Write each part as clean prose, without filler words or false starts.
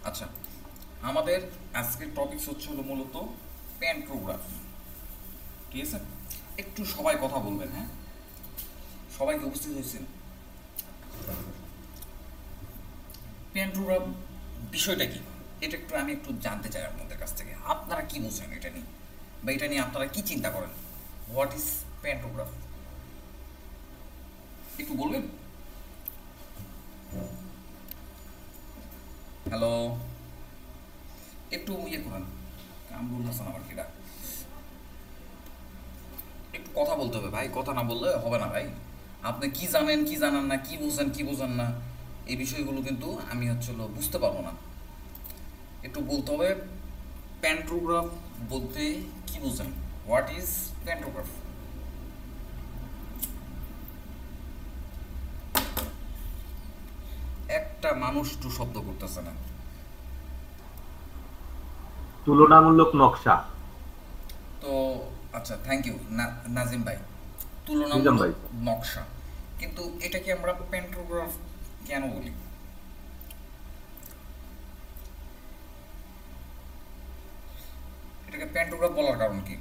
আচ্ছা, আমাদের আজকের টপিক হচ্ছে হলো মূলত প্যান্টোগ্রাফ। ঠিক আছে, একটু সবাই কথা বলবেন। হ্যাঁ, সবাইকে উপস্থিত হয়েছেন। প্যান্টোগ্রাফ বিষয়টা কি, এটা একটু আমি একটু জানতে চাই আপনাদের কাছ থেকে। আপনারা কি বুঝেন এটা নিয়ে, বা এটা নিয়ে আপনারা কি চিন্তা করেন? হোয়াট ইজ প্যান্টোগ্রাফ, একটু বলবেন? হ্যালো, একটু ইয়ে করেন। কামরুল হাসান আবার কিরা, একটু কথা বলতে হবে ভাই, কথা না বললে হবে না ভাই। আপনি কি জানেন কি জানেন না, কি বুঝেন কি বুঝেন না, এই বিষয়গুলো কিন্তু আমি বুঝতে পারবো না। একটু বলতে হবে। প্যান্টোগ্রাফ বলতে কি বুঝেন? What is pantograph? একটা মানুষ টু শব্দ করতেছে না। তুলনামূলক নকশা। তো আচ্ছা, থ্যাংক ইউ নাজিম ভাই। নিজাম তুলনামূলক ভাই, নকশা, কিন্তু এটাকে আমরা প্যান্টোগ্রাফ কেন বলি? এটাকে প্যান্টোগ্রাফ বলার কারণ কি?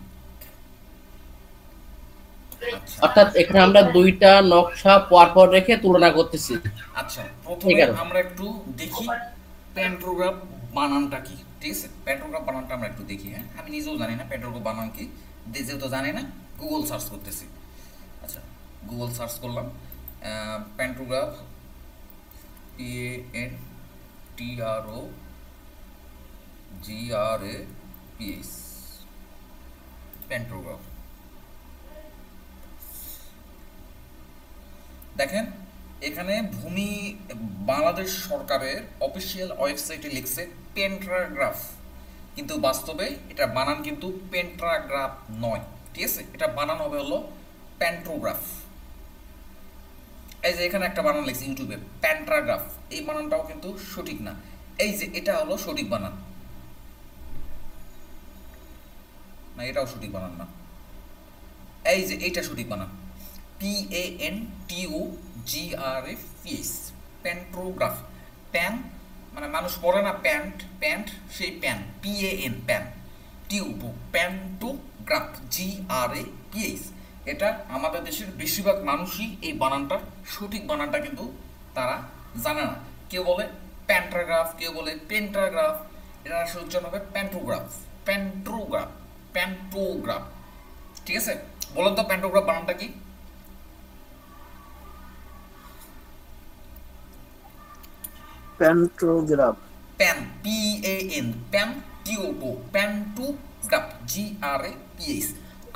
আচ্ছা, অর্থাৎ এখানে আমরা দুইটা নকশা পরপর রেখে তুলনা করতেছি, আচ্ছা, এই প্রথমে কারণে। আমরা একটু দেখি প্যান্টোগ্রাফ বানানটা কি। ঠিক আছে, প্যান্টোগ্রাফ বানানটা আমরা একটু দেখি। হ্যাঁ, আমি নিজেও জানি না প্যান্টোগ্রাফ বানান কি, যেহেতু জানি না গুগল সার্চ করতেছি। আচ্ছা, গুগল সার্চ করলাম প্যান্টোগ্রাফ, PANTROGRAPH, প্যান্টোগ্রাফ। দেখেন, এখানে ভূমি বাংলাদেশ সরকারের অফিসিয়াল ওয়েবসাইটে লিখছে পেন্ট্রাগ্রাফ, কিন্তু বাস্তবে এটা বানান কিন্তু পেন্ট্রাগ্রাফ নয়। ঠিক আছে, এটা বানান হবে হলো প্যান্ট্রোগ্রাফ। এই যে এখানে একটা বানান লিখছে ইউটিউবে প্যান্ট্রাগ্রাফ, এই বানানটাও কিন্তু সঠিক না। এই যে এটা হলো সঠিক বানান, না এটাও সঠিক বানান না। এই যে এইটা সঠিক বানান, PANTOGRAPH, প্যান্ট্রোগ্রাফ। প্যান মানে মানুষ পড়ে না প্যান্ট, প্যান্ট সেই pan, PAN pan, tube pantograph, GRAPH। এটা আমাদের দেশের বেশিরভাগ মানুষই এই বানানটা, সঠিক বানানটা কিন্তু তারা জানে না। কেউ বলে প্যান্ট্রাগ্রাফ, কেউ বলে পেন্ট্রাগ্রাফ। এটা আসলে উচ্চারণ হবে প্যান্টোগ্রাফ, প্যান্ট্রোগ্রাফ, প্যান্টোগ্রাফ। ঠিক আছে, বলেন তো প্যান্টোগ্রাফ বানানটা কি? প্যান্ট্রোগ্রাফ। প্যান, PAN প্যান, টিওটো প্যান্টোগ্রাফ, GRAPH।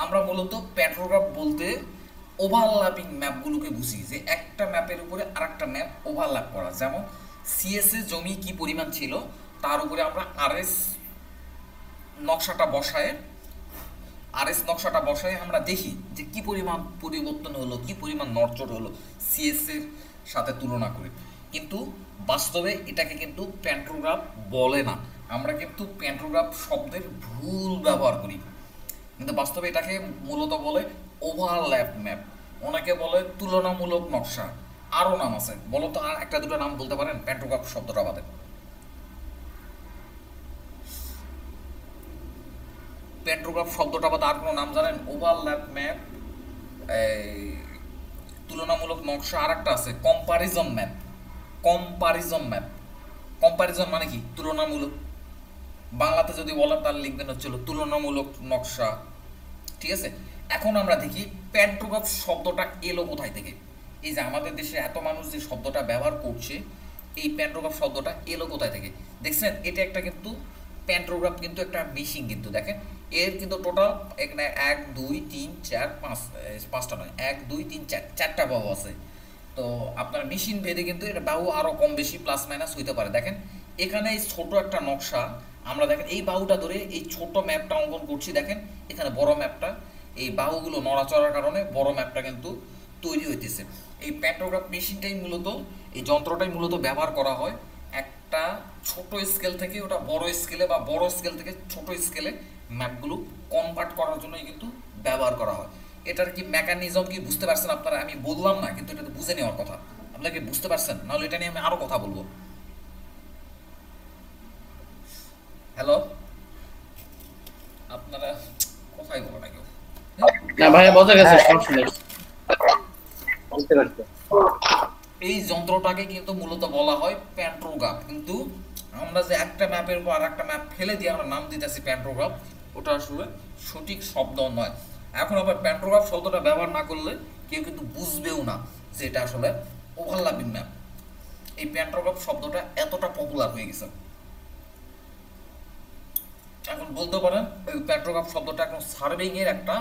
আমরা মূলত প্যান্টোগ্রাফ বলতে ওভারল্যাপিং ম্যাপগুলোকে বুঝি, যে একটা ম্যাপের উপরে আরেকটা ম্যাপ ওভারল্যাপ করা। যেমন সিএসএ জমি কি পরিমাণ ছিল, তার উপরে আমরা নকশাটা বসায় নকশাটা বসায় আমরা দেখি যে কি পরিমাণ পরিবর্তন হলো, কি পরিমাণ নড়চড় হলো সিএস এর সাথে তুলনা করে। কিন্তু বাস্তবে এটাকে কিন্তু প্যান্টোগ্রাফ বলে না। আমরা কিন্তু প্যান্টোগ্রাফ শব্দের ভুল ব্যবহার করি, কিন্তু বাস্তবে এটাকে মূলত বলে ওভারল্যাপ ম্যাপ। অনেকে বলে তুলনামূলক নকশা, আরও নাম আছে। বলো তো আর একটা দুটো নাম বলতে পারেন প্যান্টোগ্রাফ শব্দটা বাদে। প্যান্টোগ্রাফ শব্দটা বাদে আর কোনো নাম জানেন? ওভারল্যাপ ম্যাপ, এই তুলনামূলক নকশা, আর একটা আছে comparison map. Comparison map, comparison মানে কি? তুলনামূলক। বাংলাতে যদি বলেন তাহলে লিখবেন হচ্ছিল তুলনামূলক নকশা। ঠিক আছে, এখন আমরা দেখি প্যান্টোগ্রাফ শব্দটা এলো কোথায় থেকে। এই যে আমাদের দেশে এত মানুষ যে শব্দটা ব্যবহার করছে, এই প্যান্টোগ্রাফ শব্দটা এলো কোথায় থেকে? দেখছেন, এটা একটা কিন্তু প্যান্টোগ্রাফ কিন্তু একটা মেশিন, কিন্তু দেখেন এর কিন্তু টোটাল এখানে 1 2 3 4 5, পাঁচটা নয়, 1 2 3 4, চারটা বাহু আছে। তো আপনার মেশিন ভেদে কিন্তু এটা বাহু আরও কম বেশি প্লাস মাইনাস হইতে পারে। দেখেন এখানে এই ছোট একটা নকশা, আমরা দেখেন এই বাহুটা ধরে এই ছোট ম্যাপটা অঙ্কন করছি। দেখেন এখানে বড় ম্যাপটা, এই বাহুগুলো নড়াচড়ার কারণে বড় ম্যাপটা কিন্তু তৈরি হইতেছে। এই প্যান্টোগ্রাফ মেশিনটাই মূলত, এই যন্ত্রটাই মূলত ব্যবহার করা হয় একটা ছোট স্কেল থেকে ওটা বড় স্কেলে, বা বড় স্কেল থেকে ছোট স্কেলে ম্যাপগুলো কনভার্ট করার জন্যই কিন্তু ব্যবহার করা হয়। এটার কি মেকানিজম কি বুঝতে পারছেন আপনারা? আমি বললাম না, কিন্তু এটা তো বুঝে নেওয়ার কথা। আপনারা কি বুঝতে পারছেন? নাহলে এটা নিয়ে আমি আরও কথা বলবো। হ্যালো, আপনারা কোথায় বলো না কেউ? না ভাই বোঝা গেছে, সমস্যা নেই, বুঝতে পারছি। এই যন্ত্রটাকে কিন্তু মূলত বলা হয় প্যান্ট্রোগ্রাফ। কিন্তু আমরা যে একটা ম্যাপের উপর আর একটা ম্যাপ ফেলে দিয়ে আমরা নাম দিতেছি প্যান্ট্রোগ্রাফ, ওটা আসলে সঠিক শব্দ নয়। এখন আবার প্যান্ট্রোগ্রাফ শব্দটা ব্যবহার না করলে কেউ কিন্তু বুঝবেও না যে এটা আসলে ওভারল্যাপিং ম্যাপ। এই প্যান্ট্রোগ্রাফ শব্দটা এতটা পপুলার হয়ে গেছে, এখন বলতে পারেন এই প্যান্ট্রোগ্রাফ শব্দটা এখন সার্ভেইং এর একটা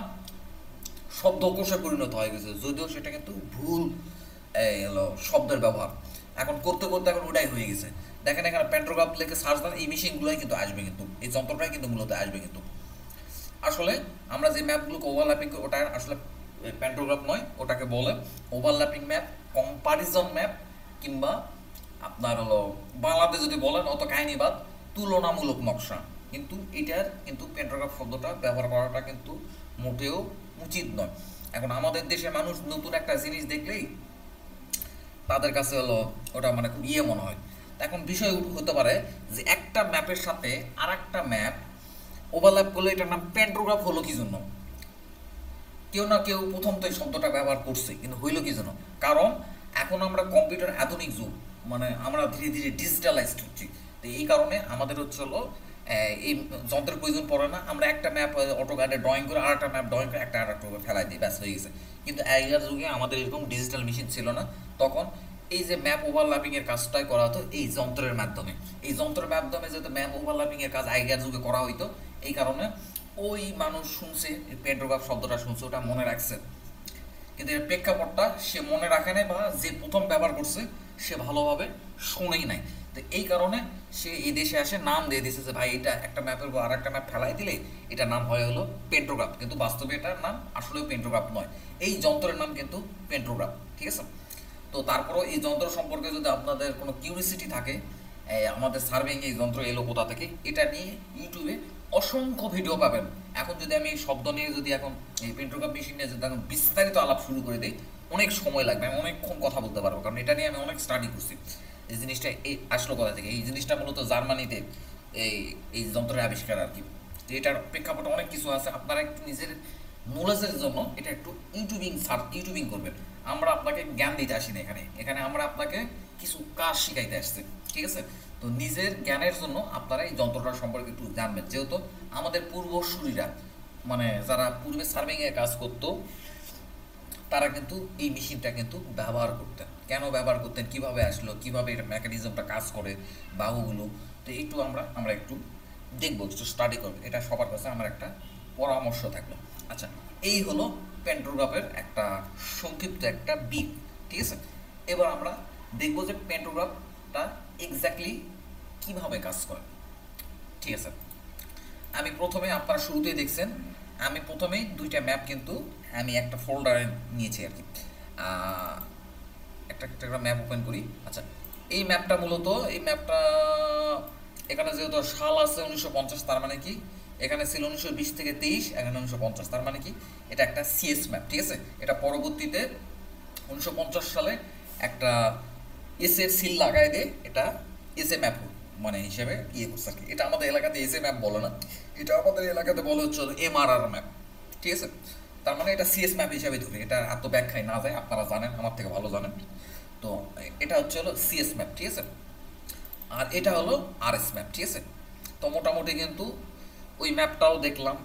শব্দকোষে পরিণত হয়ে গেছে, যদিও সেটা কিন্তু ভুল হলো শব্দের ব্যবহার। এখন করতে করতে এখন ওটাই হয়ে গেছে। দেখেন এখানে প্যান্ট্রোগ্রাফ লিখে সার্চ দেন, এই মেশিনগুলোই কিন্তু আসবে, কিন্তু এই যন্ত্রটাই কিন্তু মূলত আসবে। কিন্তু আসলে আমরা যে ম্যাপগুলোকে ওভারল্যাপিং করি ওটা আসলে প্যান্ট্রোগ্রাফ নয়, ওটাকে বলে ওভারল্যাপিং ম্যাপ, কম্পারিজন ম্যাপ, কিংবা আপনার হলো বাংলাতে যদি বলেন অত কাহিনীবাদ, তুলনামূলক নকশা। কিন্তু এটার কিন্তু প্যান্ট্রোগ্রাফ শব্দটা ব্যবহার করাটা কিন্তু মোটেও উচিত নয়। এখন আমাদের দেশের মানুষ নতুন একটা জিনিস দেখলেই তাদের কাছে হলো ওটা মানে খুব মনে হয়। এখন বিষয় হতে পারে যে একটা ম্যাপের সাথে আর একটা ম্যাপ ওভারল্যাপ করলে এটার নাম প্যান্ট্রোগ্রাফ হলো কি জন্য? কেউ না কেউ প্রথম তো এই শব্দটা ব্যবহার করছে, কিন্তু হইলো কি জন্য? কারণ এখন আমরা কম্পিউটার আধুনিক যুগ, মানে আমরা ধীরে ধীরে ডিজিটালাইজড হচ্ছি। তো এই কারণে আমাদের হচ্ছে হলো এই যন্ত্রের প্রয়োজন পড়ে না, আমরা একটা ম্যাপ অটোক্যাডে ড্রয়িং করে আর একটা ম্যাপ ড্রয়িং করে একটা আর একটা ফেলাই দিই, ব্যাস হয়ে গেছে। কিন্তু আগের যুগে আমাদের এরকম ডিজিটাল মেশিন ছিল না, তখন এই যে ম্যাপ ওভারল্যাপিং এর কাজটাই করা হতো এই যন্ত্রের মাধ্যমে। এই যন্ত্রের মাধ্যমে যেহেতু ম্যাপ ওভারল্যাপিং এর কাজ আগের যুগে করা হইতো, এই কারণে ওই মানুষ শুনছে প্যান্ট্রোগ্রাফ শব্দটা শুনছে, ওটা মনে রাখছে। কিন্তু এর প্রেক্ষাপটটা সে মনে রাখে নাই, বা যে প্রথম ব্যবহার করছে সে ভালোভাবে শোনেই নাই। তো এই কারণে সে এই দেশে আসে নাম দিয়ে দিয়েছে যে ভাই এটা একটা ম্যাপের উপর আর একটা ম্যাপ ফেলাই দিলে এটা নাম হয় হলো পেন্ট্রোগ্রাফ। কিন্তু বাস্তবে এটার নাম আসলেও পেন্ট্রোগ্রাফ নয়, এই যন্ত্রের নাম কিন্তু পেন্ট্রোগ্রাফ। ঠিক আছে? তো তারপরও এই যন্ত্র সম্পর্কে যদি আপনাদের কোনো কিউরিসিটি থাকে, আমাদের সার্ভিং এই যন্ত্র এলো কোথা থেকে, এটা নিয়ে ইউটিউবে অসংখ্য ভিডিও পাবেন। এখন যদি আমি এই শব্দ নিয়ে যদি এখন এই পেন্ট্রোগ্রাফ মেশিন নিয়ে যদি এখন বিস্তারিত আলাপ শুরু করে দিই, অনেক সময় লাগবে, আমি অনেকক্ষণ কথা বলতে পারবো, কারণ এটা নিয়ে আমি অনেক স্টাডি করছি। এই জিনিসটা এই আসলো কোথা থেকে? এই জিনিসটা মূলত জার্মানিতে এই এই যন্ত্রের আবিষ্কার আর কি। তো এটার প্রেক্ষাপটে অনেক কিছু আছে, আপনারা একটু নিজের নলেজের জন্য এটা একটু ইউটিউবিং করবেন। আমরা আপনাকে জ্ঞান দিতে আসি না এখানে, এখানে আমরা আপনাকে কিছু কাজ শিখাইতে আসছি। ঠিক আছে? তো নিজের জ্ঞানের জন্য আপনারা এই যন্ত্রটা সম্পর্কে একটু জানবেন, যেহেতু আমাদের পূর্বসূরীরা মানে যারা পূর্বে সার্ভিংয়ে কাজ করতো তারা কিন্তু এই মেশিনটা কিন্তু ব্যবহার করতেন। কেন ব্যবহার করতেন, কিভাবে আসলো, কিভাবে এটা মেকানিজমটা কাজ করে, বাহুগুলো, তো একটু আমরা একটু দেখবো, একটু স্টাডি করবো। এটা সবার কাছে আমার একটা পরামর্শ থাকলো। আচ্ছা, এই হলো প্যান্ট্রোগ্রাফের একটা সংক্ষিপ্ত একটা বিট। ঠিক আছে? এবার আমরা দেখবো যে প্যান্ট্রোগ্রাফটা এক্স্যাক্টলি কিভাবে কাজ করে। ঠিক আছে? আমি প্রথমে, আপনারা শুরুতেই দেখছেন, আমি প্রথমেই দুইটা ম্যাপ কিন্তু আমি একটা ফোল্ডারে নিয়েছি আর কি। একটা ম্যাপ ওপেন করি। আচ্ছা, এই ম্যাপটা মূলত এই ম্যাপটা এখানে যেহেতু সাল আছে 1950, তার মানে কি এখানে ছিল 1920 থেকে 23, এখানে 1950, তার মানে কি এটা একটা সিএস ম্যাপ। ঠিক আছে? এটা পরবর্তীতে 1950 সালে একটা এস এর সিল লাগাই দিয়ে এটা এস এ ম্যাপ মানে হিসেবে করছে আর কি। এটা আমাদের এলাকাতে এস এ ম্যাপ বলে না, এটা আমাদের এলাকাতে বলে হচ্ছে এমআরআর ম্যাপ। ঠিক আছে? তার মানে এটা সিএস ম্যাপ হিসাবে ধরে, এটা এত ব্যাখ্যায় না যায়, আপনারা জানেন, আমার থেকে ভালো জানেন। তো এটা হচ্ছে হলো সিএস ম্যাপ। ঠিক আছে? আর এটা হলো আরএস ম্যাপ। ঠিক আছে? তো মোটামুটি কিন্তু ওই ম্যাপটাও দেখলাম,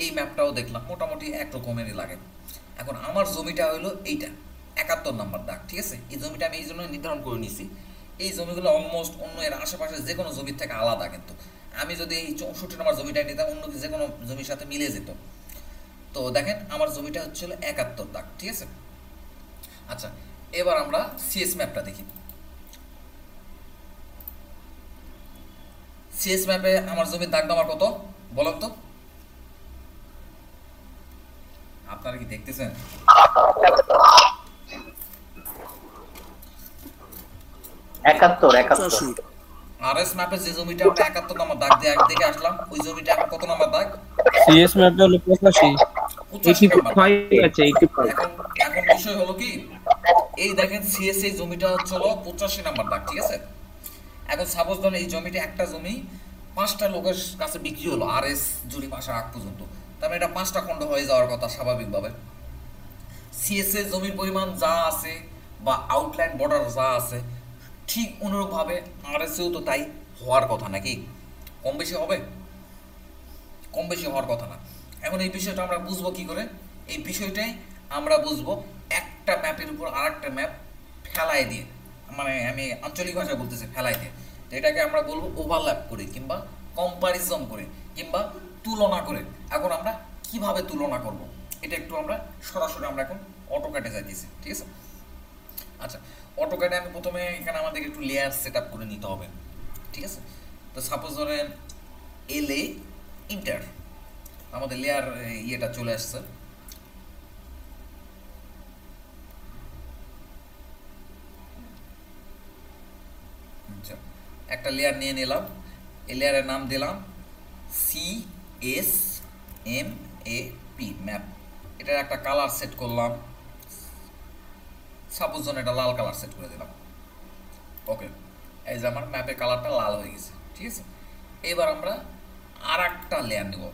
এই ম্যাপটাও দেখলাম, মোটামুটি একরকমেরই লাগে। এখন আমার জমিটা হলো এইটা 71 নম্বর দাগ। ঠিক আছে? এই জমিটা আমি এই জন্য নির্ধারণ করে নিছি, এই জমিগুলো অলমোস্ট অন্য এর আশেপাশে যে কোনো জমির থেকে আলাদা। কিন্তু আমি যদি এই 64 নম্বর জমিটা নিতাম, অন্য যে কোনো জমির সাথে মিলে যেত। তো দেখেন আমার জমিটা হচ্ছিল 71 দাগ। ঠিক আছে? আচ্ছা, এবার আমরা সিএস ম্যাপটা দেখি। সিএস ম্যাপে আমার জমির দাগ নাম্বার কত বলেন তো? আপনারা কি দেখতেছেন? আরএস ম্যাপে যে জমিটা আমরা 71 নম্বর দাগ দিয়ে দেখে আসলাম, ওই জমিটা এখন কত নম্বর দাগ? সিএস ম্যাপটা হলো 85 আছে। এখন বিষয় হলো কি, এই দেখেন সিএস এই জমিটা হচ্ছে হলো 85 নম্বর দাগ। ঠিক আছে? এখন সাপোজ ধরেন এই জমিটা একটা জমি 5টা লোকের কাছে বিক্রি হলো RS জরিপ আসার আগ পর্যন্ত, তার মানে এটা 5টা খণ্ড হয়ে যাওয়ার কথা স্বাভাবিকভাবে। সিএসএ জমির পরিমাণ যা আছে বা আউটলাইন বর্ডার যা আছে ঠিক অনুরূপভাবে RSএও তো তাই হওয়ার কথা, নাকি? কম বেশি হবে? কম বেশি হওয়ার কথা না। এখন এই বিষয়টা আমরা বুঝবো কি করে? এই বিষয়টাই আমরা বুঝবো একটা ম্যাপের উপর আরেকটা ম্যাপ ফেলাই দিয়ে, মানে আমি আঞ্চলিক ভাষায় বলতেছি ফেলাই দিয়ে, তো এটাকে আমরা বলবো ওভারল্যাপ করে কিংবা কম্পারিজন করে কিংবা তুলনা করে। এখন আমরা কিভাবে তুলনা করব এটা একটু আমরা সরাসরি আমরা এখন অটোক্যাডে যাইতেছি, ঠিক আছে? আচ্ছা, অটোক্যাডে আমি প্রথমে এখানে আমাদের একটু লেয়ার সেট আপ করে নিতে হবে, ঠিক আছে? তো সাপোজ ধরেন এলএ ইন্টার, আমাদের লেয়ার ইয়েটা চলে আসছে। আচ্ছা, একটা লেয়ার নিয়ে নিলাম, এই লেয়ারের নাম দিলাম CSMAP ম্যাপ। এটার একটা কালার সেট করলাম, সাপোজ ধরুন এটা লাল কালার সেট করে দিলাম। ওকে, এই যে আমার ম্যাপের কালারটা লাল হয়ে গেছে, ঠিক আছে? এবার আমরা আর একটা লেয়ার নেব,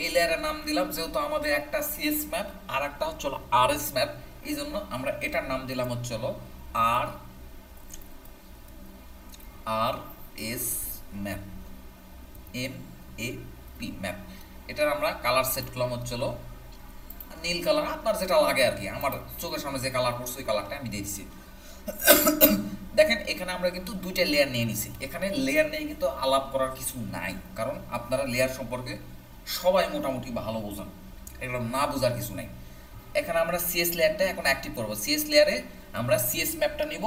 এই লেয়ারের নাম দিলাম, যেহেতু আমাদের একটা সিএস ম্যাপ আর একটা হচ্ছে RS ম্যাপ, এই জন্য আমরা এটার নাম দিলাম হচ্ছে RS ম্যাপ, MAP ম্যাপ। এটার আমরা কালার সেট করলাম হচ্ছে নীল কালার, আপনার যেটা লাগে আর কি। আমার চোখের সামনে যে কালার পড়ছে ওই কালারটা আমি দিয়ে দিচ্ছি। দেখেন এখানে আমরা কিন্তু দুইটা লেয়ার নিয়ে নিছি, এখানে লেয়ার নিয়ে কিন্তু আলাপ করার কিছু নাই, কারণ আপনারা লেয়ার সম্পর্কে সবাই মোটামুটি ভালো বোঝেন, এগুলো না বোঝার কিছু নাই। এখানে আমরা সিএস লেয়ারটা এখন অ্যাক্টিভ করবো। সিএস লেয়ারে আমরা সিএস ম্যাপটা নিব,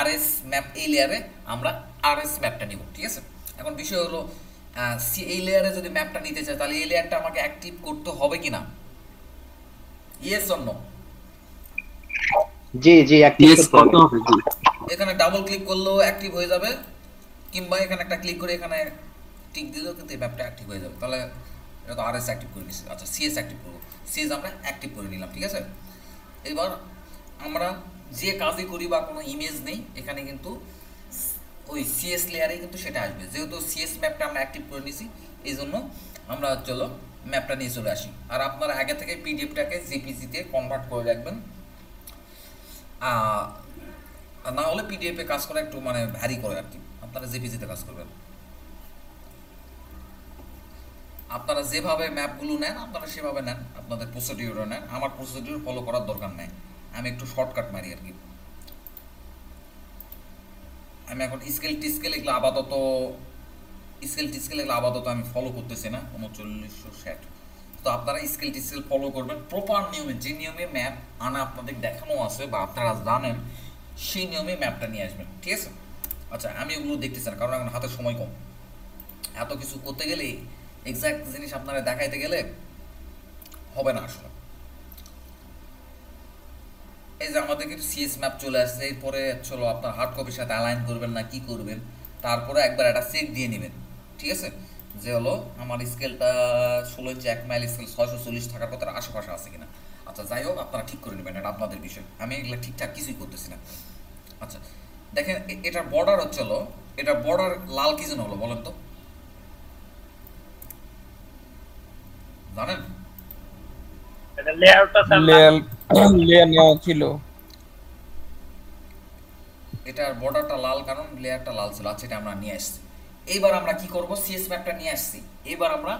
RS ম্যাপ এই লেয়ারে আমরা RS ম্যাপটা নিব, ঠিক আছে? এখন বিষয় হলো এই লেয়ারে যদি ম্যাপটা নিতে চাই তাহলে এই লেয়ারটা আমাকে অ্যাক্টিভ করতে হবে কিনা? Yes or no? জি জি অ্যাক্টিভ করতে হবে। এখানে ডাবল ক্লিক করলেও অ্যাক্টিভ হয়ে যাবে, কিংবা এখানে একটা ক্লিক করে এখানে টিক দিলেও কিন্তু এই ম্যাপটা অ্যাক্টিভ হয়ে যাবে। তাহলে এটা তো RS অ্যাক্টিভ করে নিচ্ছি। আচ্ছা, সিএস অ্যাক্টিভ করবো, সিএস আমরা অ্যাক্টিভ করে নিলাম, ঠিক আছে? এবার আমরা যে কাজই করি বা কোনো ইমেজ নেই, এখানে কিন্তু ওই সিএস লেয়ারে কিন্তু সেটা আসবে, যেহেতু সিএস ম্যাপটা আমরা অ্যাক্টিভ করে নিছি, এই জন্য আমরা চলো ম্যাপটা নিয়ে চলে আসি। আর আপনারা আগে থেকে পিডিএফটাকে জেপিজিতে কনভার্ট করে রাখবেন, না হলে পিডিএফে কাজ করা একটু মানে ভারী করে আর কি, আপনারা জেপিজিতে কাজ করবেন। আপনারা যেভাবে ম্যাপগুলো নেন আপনারা সেভাবে নেন, আপনাদের প্রসিডিউরও নেন, আমার প্রসিডিউর ফলো করার দরকার নেই, আমি একটু শর্টকাট মারি আর কি। আমি এখন স্কেল এগুলো আপাতত আমি ফলো করতেছি না, 3960। তো আপনারা স্কেল ফলো করবেন প্রপার নিয়মে, যে নিয়মে ম্যাপ আনা আপনাদের দেখানো আছে বা আপনারা জানেন সেই নিয়মে ম্যাপটা নিয়ে আসবেন, ঠিক আছে? আচ্ছা, আমি এগুলো দেখতেছি না কারণ এখন হাতে সময় কম, এত কিছু করতে গেলে এক্সাক্ট জিনিস আপনারা দেখাইতে গেলে হবে না আসলে। এই যে আমাদের কিন্তু সিএস ম্যাপ চলে আসছে, এরপরে চলো আপনার হার্ড কপির সাথে অ্যালাইন করবেন না কি করবেন, তারপরে একবার একটা চেক দিয়ে নেবেন, ঠিক আছে? যে হলো আমার স্কেলটা 16 ইঞ্চি 1 মাইল স্কেল 640 টাকার কথা আশেপাশে আছে কিনা। আচ্ছা, যাই হোক আপনারা ঠিক করে নেবেন, এটা আপনাদের বিষয়, আমি এগুলো ঠিকঠাক কিছুই করতেছি না। আচ্ছা দেখেন এটার বর্ডার হচ্ছে এটার বর্ডার লাল কি জন্য হলো বলেন তো, জানেন? লেয়ার নেওয়া ছিল, এটার বর্ডারটা লাল কারণ লেয়ারটা লাল ছিল। আচ্ছা, এটা আমরা নিয়ে আসছি। এইবার আমরা কি করব, সিএস ম্যাপটা নিয়ে আসছি, এবার আমরা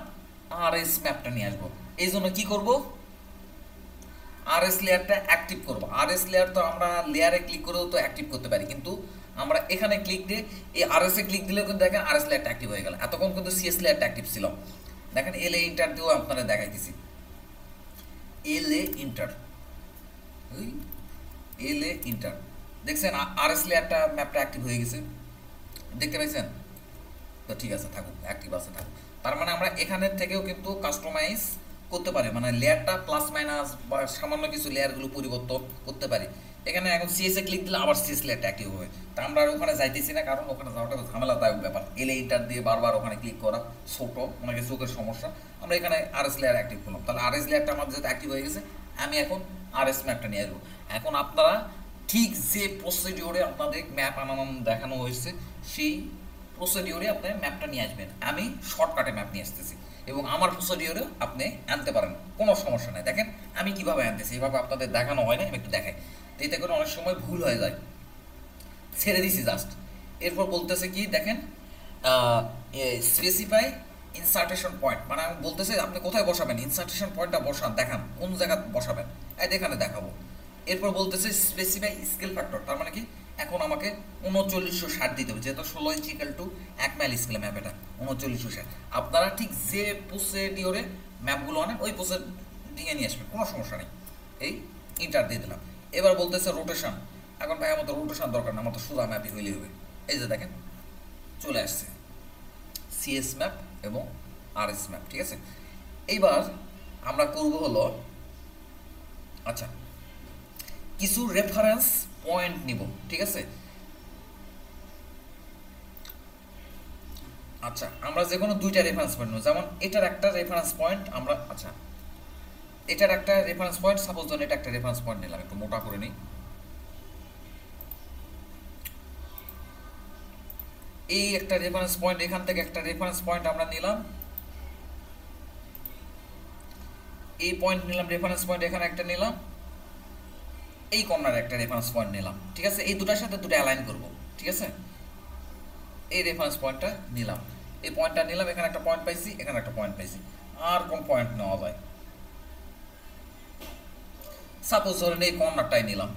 RS ম্যাপটা নিয়ে আসবো। এই জন্য কি করব, RS লেয়ারটা অ্যাক্টিভ করব। RS লেয়ার তো আমরা লেয়ারে ক্লিক করেও তো অ্যাক্টিভ করতে পারি, কিন্তু আমরা এখানে ক্লিক দিয়ে এই RS এ ক্লিক দিলেও কিন্তু দেখেন RS লেয়ারটা অ্যাক্টিভ হয়ে গেল। এতক্ষণ কিন্তু সিএস লেয়ারটা অ্যাক্টিভ ছিল। দেখেন এলএ ইন্টার দিয়েও আপনারা দেখাইতেছি, এলএ ইন্টার দেখছেন RS লেয়ারটা ম্যাপটা অ্যাক্টিভ হয়ে গেছে, দেখতে পাইছেন? তো ঠিক আছে, থাকুক, অ্যাক্টিভ আছে থাকুক। তার মানে আমরা এখানের থেকেও কিন্তু কাস্টমাইজ করতে পারি, মানে লেয়ারটা প্লাস মাইনাস বা সামান্য কিছু লেয়ারগুলো পরিবর্তন করতে পারি। এখানে এখন সিএস এ ক্লিক দিলে আবার সিএস লেয়ারটা অ্যাক্টিভ হবে। তা আমরা ওখানে যাইতেছি না, কারণ ওখানে যাওয়াটা ঝামেলাদায়ক ব্যাপার, এলএ ইন্টার দিয়ে বারবার ওখানে ক্লিক করা ছোট, অনেকে চোখের সমস্যা। আমরা এখানে RS লেয়ার অ্যাক্টিভ করলাম, তাহলে RS লেয়ারটা আমাদের যেহেতু অ্যাক্টিভ হয়ে গেছে, আমি এখন RS ম্যাপটা নিয়ে আসবো। এখন আপনারা ঠিক যে প্রসিডিওরে আপনাদের ম্যাপ আনানো দেখানো হয়েছে সেই প্রসিডিওরে আপনি ম্যাপটা নিয়ে আসবেন। আমি শর্টকাটে ম্যাপ নিয়ে আসতেছি এবং আমার প্রসিডিওরে আপনি আনতে পারেন, কোনো সমস্যা নেই। দেখেন আমি কিভাবে আনতেছি, এভাবে আপনাদের দেখানো হয় না, আমি একটু দেখাই। তো এতে করে অনেক সময় ভুল হয়ে যায়, ছেড়ে দিছি জাস্ট। এরপর বলতেছে কি দেখেন, স্পেসিফাই ইনসার্টেশন পয়েন্ট, মানে আমি বলতেছি আপনি কোথায় বসাবেন, ইনসার্টেশন পয়েন্টটা বসান, দেখান কোন জায়গায় বসাবেন, এখানে দেখাবো। এরপর বলতেছে স্পেসিফাই স্কেল ফ্যাক্টর, তার মানে কি এখন আমাকে 3960 দিতে হবে, যেহেতু 16 ইঞ্চ ইকাল টু 1 মাইল স্কেলে ম্যাপ, এটা 3960। আপনারা ঠিক যে প্রসিডিওরে ম্যাপগুলো আনেন ওই প্রসিডিংয়ে নিয়ে আসবেন, কোনো সমস্যা নেই। এই ইন্টার দিয়ে দিলাম। এবার বলতেছে রোটেশন, এখন ভাই আমার তো রোটেশন দরকার না, আমার তো সোজা ম্যাপই হইলেই হবে। এই যে দেখেন চলে আসছে সিএস ম্যাপ এবং আরএস ম্যাপ, ঠিক আছে। এইবার আমরা করব হলো, আচ্ছা কিছু রেফারেন্স পয়েন্ট নিব, ঠিক আছে। আচ্ছা আমরা যে কোনো দুইটা রেফারেন্স পয়েন্ট নেব, যেমন এটার একটা রেফারেন্স পয়েন্ট আমরা, আচ্ছা এটার একটা রেফারেন্স পয়েন্ট, সাপোজ ধরুন এটা একটা রেফারেন্স পয়েন্ট নিলাম, একটু মোটা করে নিই। এই একটা রেফারেন্স পয়েন্ট, এখান থেকে একটা রেফারেন্স পয়েন্ট আমরা নিলাম, এই পয়েন্ট নিলাম রেফারেন্স পয়েন্ট, এখানে একটা নিলাম, এই কর্নারে একটা রেফারেন্স পয়েন্ট নিলাম, ঠিক আছে। এই দুটার সাথে দুটো অ্যালাইন করব, ঠিক আছে। এই রেফারেন্স পয়েন্টটা নিলাম, এই পয়েন্টটা নিলাম, এখানে একটা পয়েন্ট পাইছি, এখানে একটা পয়েন্ট পাইছি, আর কোন পয়েন্ট নেওয়া যায়, সাপোজ ধরেন এই কর্নারটাই নিলাম,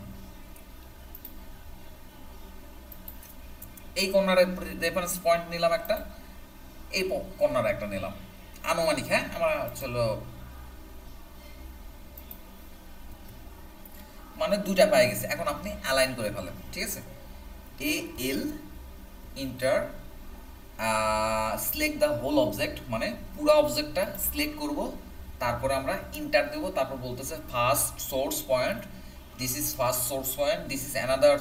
এই কর্নারে রেফারেন্স পয়েন্ট নিলাম একটা, এই কর্নারে একটা নিলাম, আনুমানিক, হ্যাঁ আমরা চলো মানে দুটা পাই গেছে। এখন আপনি অ্যালাইন করে ফেলেন, ঠিক আছে। A L enter select the whole object, মানে পুরো অবজেক্টটা সিলেক্ট করব, তারপরে আমরা ইন্টার দেব, তারপর বলতেছে first source point, this is first source point, this is another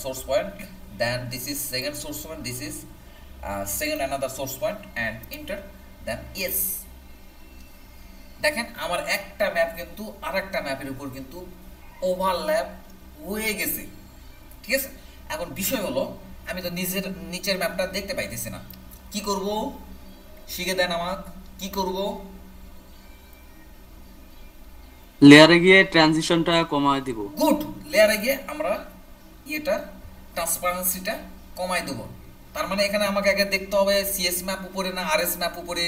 source point, then this is second source point, this is second another source point, and enter, then yes. দেখেন আমার একটা map কিন্তু আর একটা ম্যাপের উপর কিন্তু ওভারল্যাপ হয়ে গেছে, ঠিক আছে। এখন বিষয় হলো আমি তো নিচের ম্যাপটা দেখতে পাইতেছি না, কি করব শিখে দেন আমাকে, কি করব। লেয়ারে গিয়ে ট্রানজিশনটা কমায় দিব। গুড, লেয়ারে গিয়ে আমরা এটা ট্রান্সপারেন্সিটা কমাই দেবো। তার মানে এখানে আমাকে আগে দেখতে হবে সিএস ম্যাপ উপরে না আরএস ম্যাপ উপরে।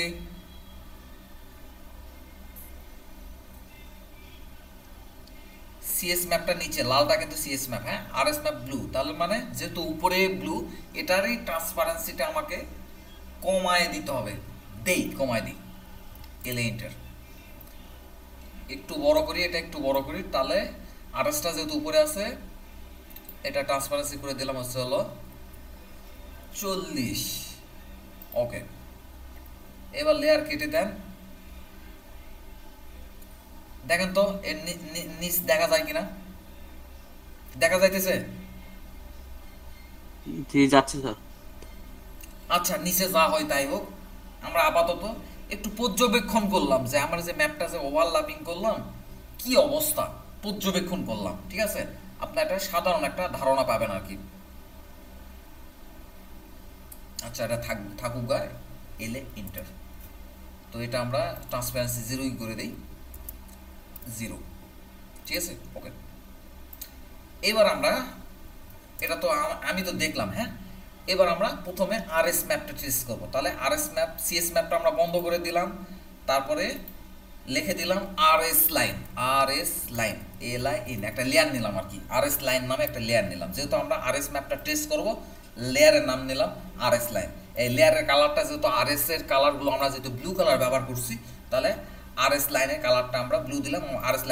সিএস ম্যাপটা নিচে, লালটা কিন্তু সিএস ম্যাপ, হ্যাঁ আরএস ম্যাপ ব্লু, তাহলে মানে যেহেতু উপরে ব্লু, এটারই ট্রান্সপারেন্সিটা আমাকে কমায় দিতে হবে, কমায় দিই, এলে ইন্টার একটু বড় করি, এটা একটু বড় করি, তাহলে আরএসটা যেহেতু উপরে আছে এটা ট্রান্সপারেন্সি করে দিলাম হচ্ছে হলো 40। ওকে, এবার লেয়ার কেটে দেন, দেখেন তো এর নিচ দেখা যায় কিনা, দেখা যাইতেছে? জি যাচ্ছে স্যার। আচ্ছা নিচে যা হয় তাই হোক, আমরা আপাতত একটু পর্যবেক্ষণ করলাম যে আমরা যে ম্যাপটা যে ওভারল্যাপিং করলাম কি অবস্থা, পর্যবেক্ষণ করলাম, ঠিক আছে। আপনার একটা সাধারণ একটা ধারণা পাবেন আর কি। আচ্ছা এটা থাকুক গায়ে, এলে ইন্টার, তো এটা আমরা ট্রান্সপারেন্সি 0 করে দিই, 0, ঠিক আছে। ওকে, এবার আমরা এটা তো আমি তো দেখলাম, হ্যাঁ এবার আমরা প্রথমে আরএস ম্যাপটা ট্রেস করব। তাহলে আরএস ম্যাপ, সিএস ম্যাপটা আমরা বন্ধ করে দিলাম, তারপরে লিখে দিলাম RS line, RS line, LIN, একটা লেয়ার নিলাম আর কি, আরএস লাইন নামে একটা লেয়ার নিলাম। যেহেতু আমরা আরএস ম্যাপটা ট্রেস করব, লেয়ারের নাম নিলাম আরএস লাইন। এই লেয়ারের কালারটা যেহেতু আরএস এর কালারগুলো আমরা যেহেতু ব্লু কালার ব্যবহার করছি, তাহলে আরএস লাইনের কালারটা আমরা ব্লু দিলাম, আরএস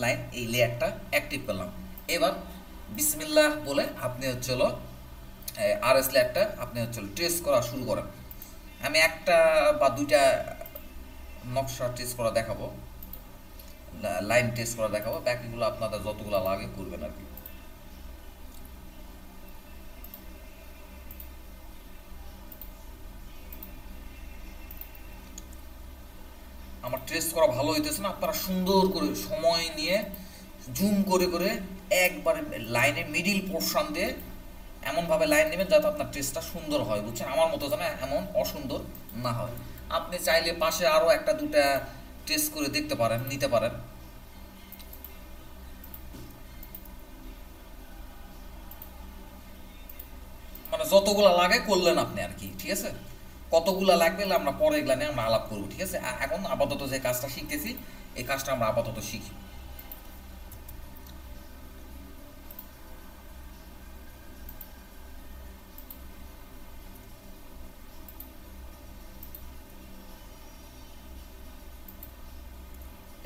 লাইন এই লেয়ারটা অ্যাক্টিভ করলাম। এবার বিসমিল্লাহ বলে আপনি হচ্ছে হলো আরএস লেয়ারটা আপনি হচ্ছে ট্রেস করা শুরু করেন। আমি একটা বা দুইটা নকশা টেস্ট করা দেখাবো, লাইন টেস্ট করা দেখাবো, বাকিগুলো আপনাদের যতগুলো লাগে করবেন আর কি। আমার টেস্ট করা ভালো হইতেছে না, আপনারা সুন্দর করে সময় নিয়ে জুম করে করে একবারে লাইনের মিডিল পোর্শন দিয়ে এমনভাবে লাইন নেবেন যাতে আপনার ট্রেসটা সুন্দর হয়, বুঝছেন? আমার মতো যেন এমন অসুন্দর না হয়। আপনি চাইলে পাশে আরও একটা দুটা ট্রেস করে দেখতে পারেন, নিতে পারেন। মানে যতগুলা লাগে করলেন আপনি আর কি, ঠিক আছে? কতগুলা লাগবে আমরা পরে এগুলা নিয়ে আমরা আলাপ করবো, ঠিক আছে? এখন আপাতত যে কাজটা শিখতেছি এই কাজটা আমরা আপাতত শিখি।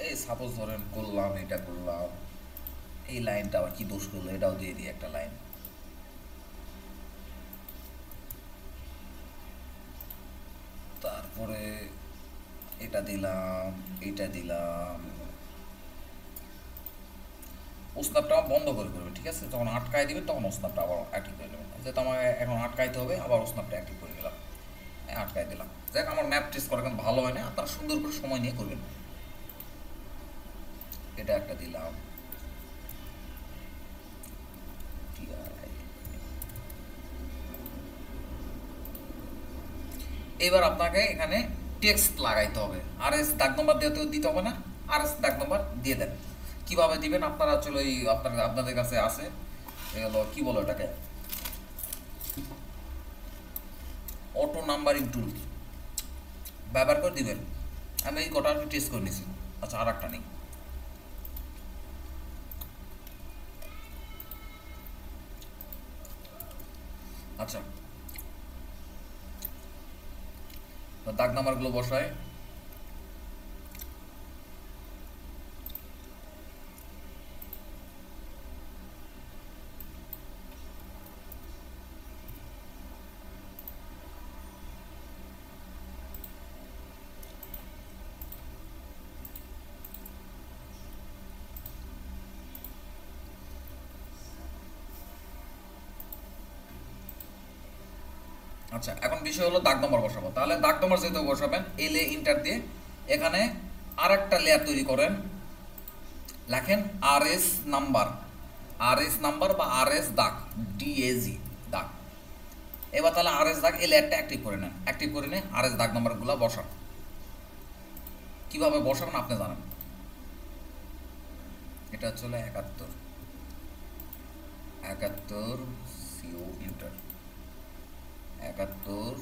এই সাপোজ ধরেন করলাম, এটা করলাম, এই লাইনটা আবার কি দোষ করলো, এটাও দিয়ে দিই একটা লাইন। তারপরে এটা দিলাম, এটা দিলাম। ওস্নাপটা বন্ধ করে করবেন, ঠিক আছে? যখন আটকায় দিবেন তখন ওস্নাপটা আবার অ্যাক্টিভ করে নেবেন। যেহেতু আমাকে এখন আটকাইতে হবে, আবার ওস্নাপটা অ্যাক্টিভ করে নিলাম, আটকাই দিলাম। দেখ আমার ম্যাপ টেস্ট করা কিন্তু ভালো হয় না, আপনারা সুন্দর করে সময় নিয়ে করবেন। এটা একটা দিলাম, এবার আপনাকে এখানে টেক্সট লাগাইতে হবে। আর এস দাগ নম্বর দিতে হবে না, আর এস দাগ নম্বর দিয়ে দেন। কিভাবে দিবেন আপনারা চলো, এই আপনাদের কাছে আছে এগুলো কি বলো এটাকে, অটো নাম্বারিং টুল ব্যবহার করে দিবেন। আমি এই কটা টেস্ট করে নিয়েছি। আচ্ছা, আর একটা নেই। আচ্ছা, দাগ নাম্বারগুলো বসায়। আচ্ছা, এখন বিষয় হলো দাগ নম্বর বসাবো। তাহলে দাগ নম্বর যেহেতু বসাবেন, এলে ইন্টার দিয়ে এখানে আর একটা লেয়ার তৈরি করেন। লেখেন আর এস নাম্বার, আর এস নাম্বার বা আর এস দাগ, ডিএজি দাগ। এবার তাহলে আর এস দাগ এই লেয়ারটা অ্যাক্টিভ করে নেন। অ্যাক্টিভ করে নিয়ে আর এস দাগ নাম্বারগুলো বসান। কীভাবে বসাবেন আপনি জানেন। এটা হচ্ছে 71, 71 সিও ইন্টার, 71,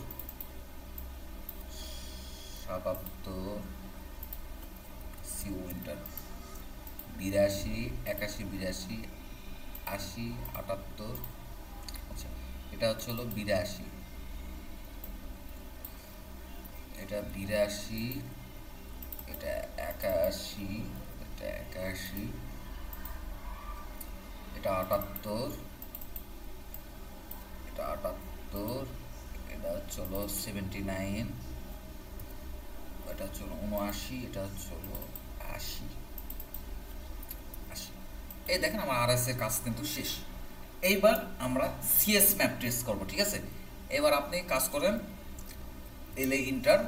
77 সিও ইন্টার, 82, 81, 82, 80, 78। আচ্ছা, এটা হচ্ছে 82, এটা 82, এটা 81, এটা 81, এটা 78, এটা 78, এটা হচ্ছে 79, এটা হচ্ছে 79, এটা হচ্ছে 80। এই দেখেন আমার আর এস এর কাজ কিন্তু শেষ। এইবার আমরা সিএস ম্যাপ টেস্ট করবো, ঠিক আছে? এবার আপনি কাজ করেন, এলে ইন্টার,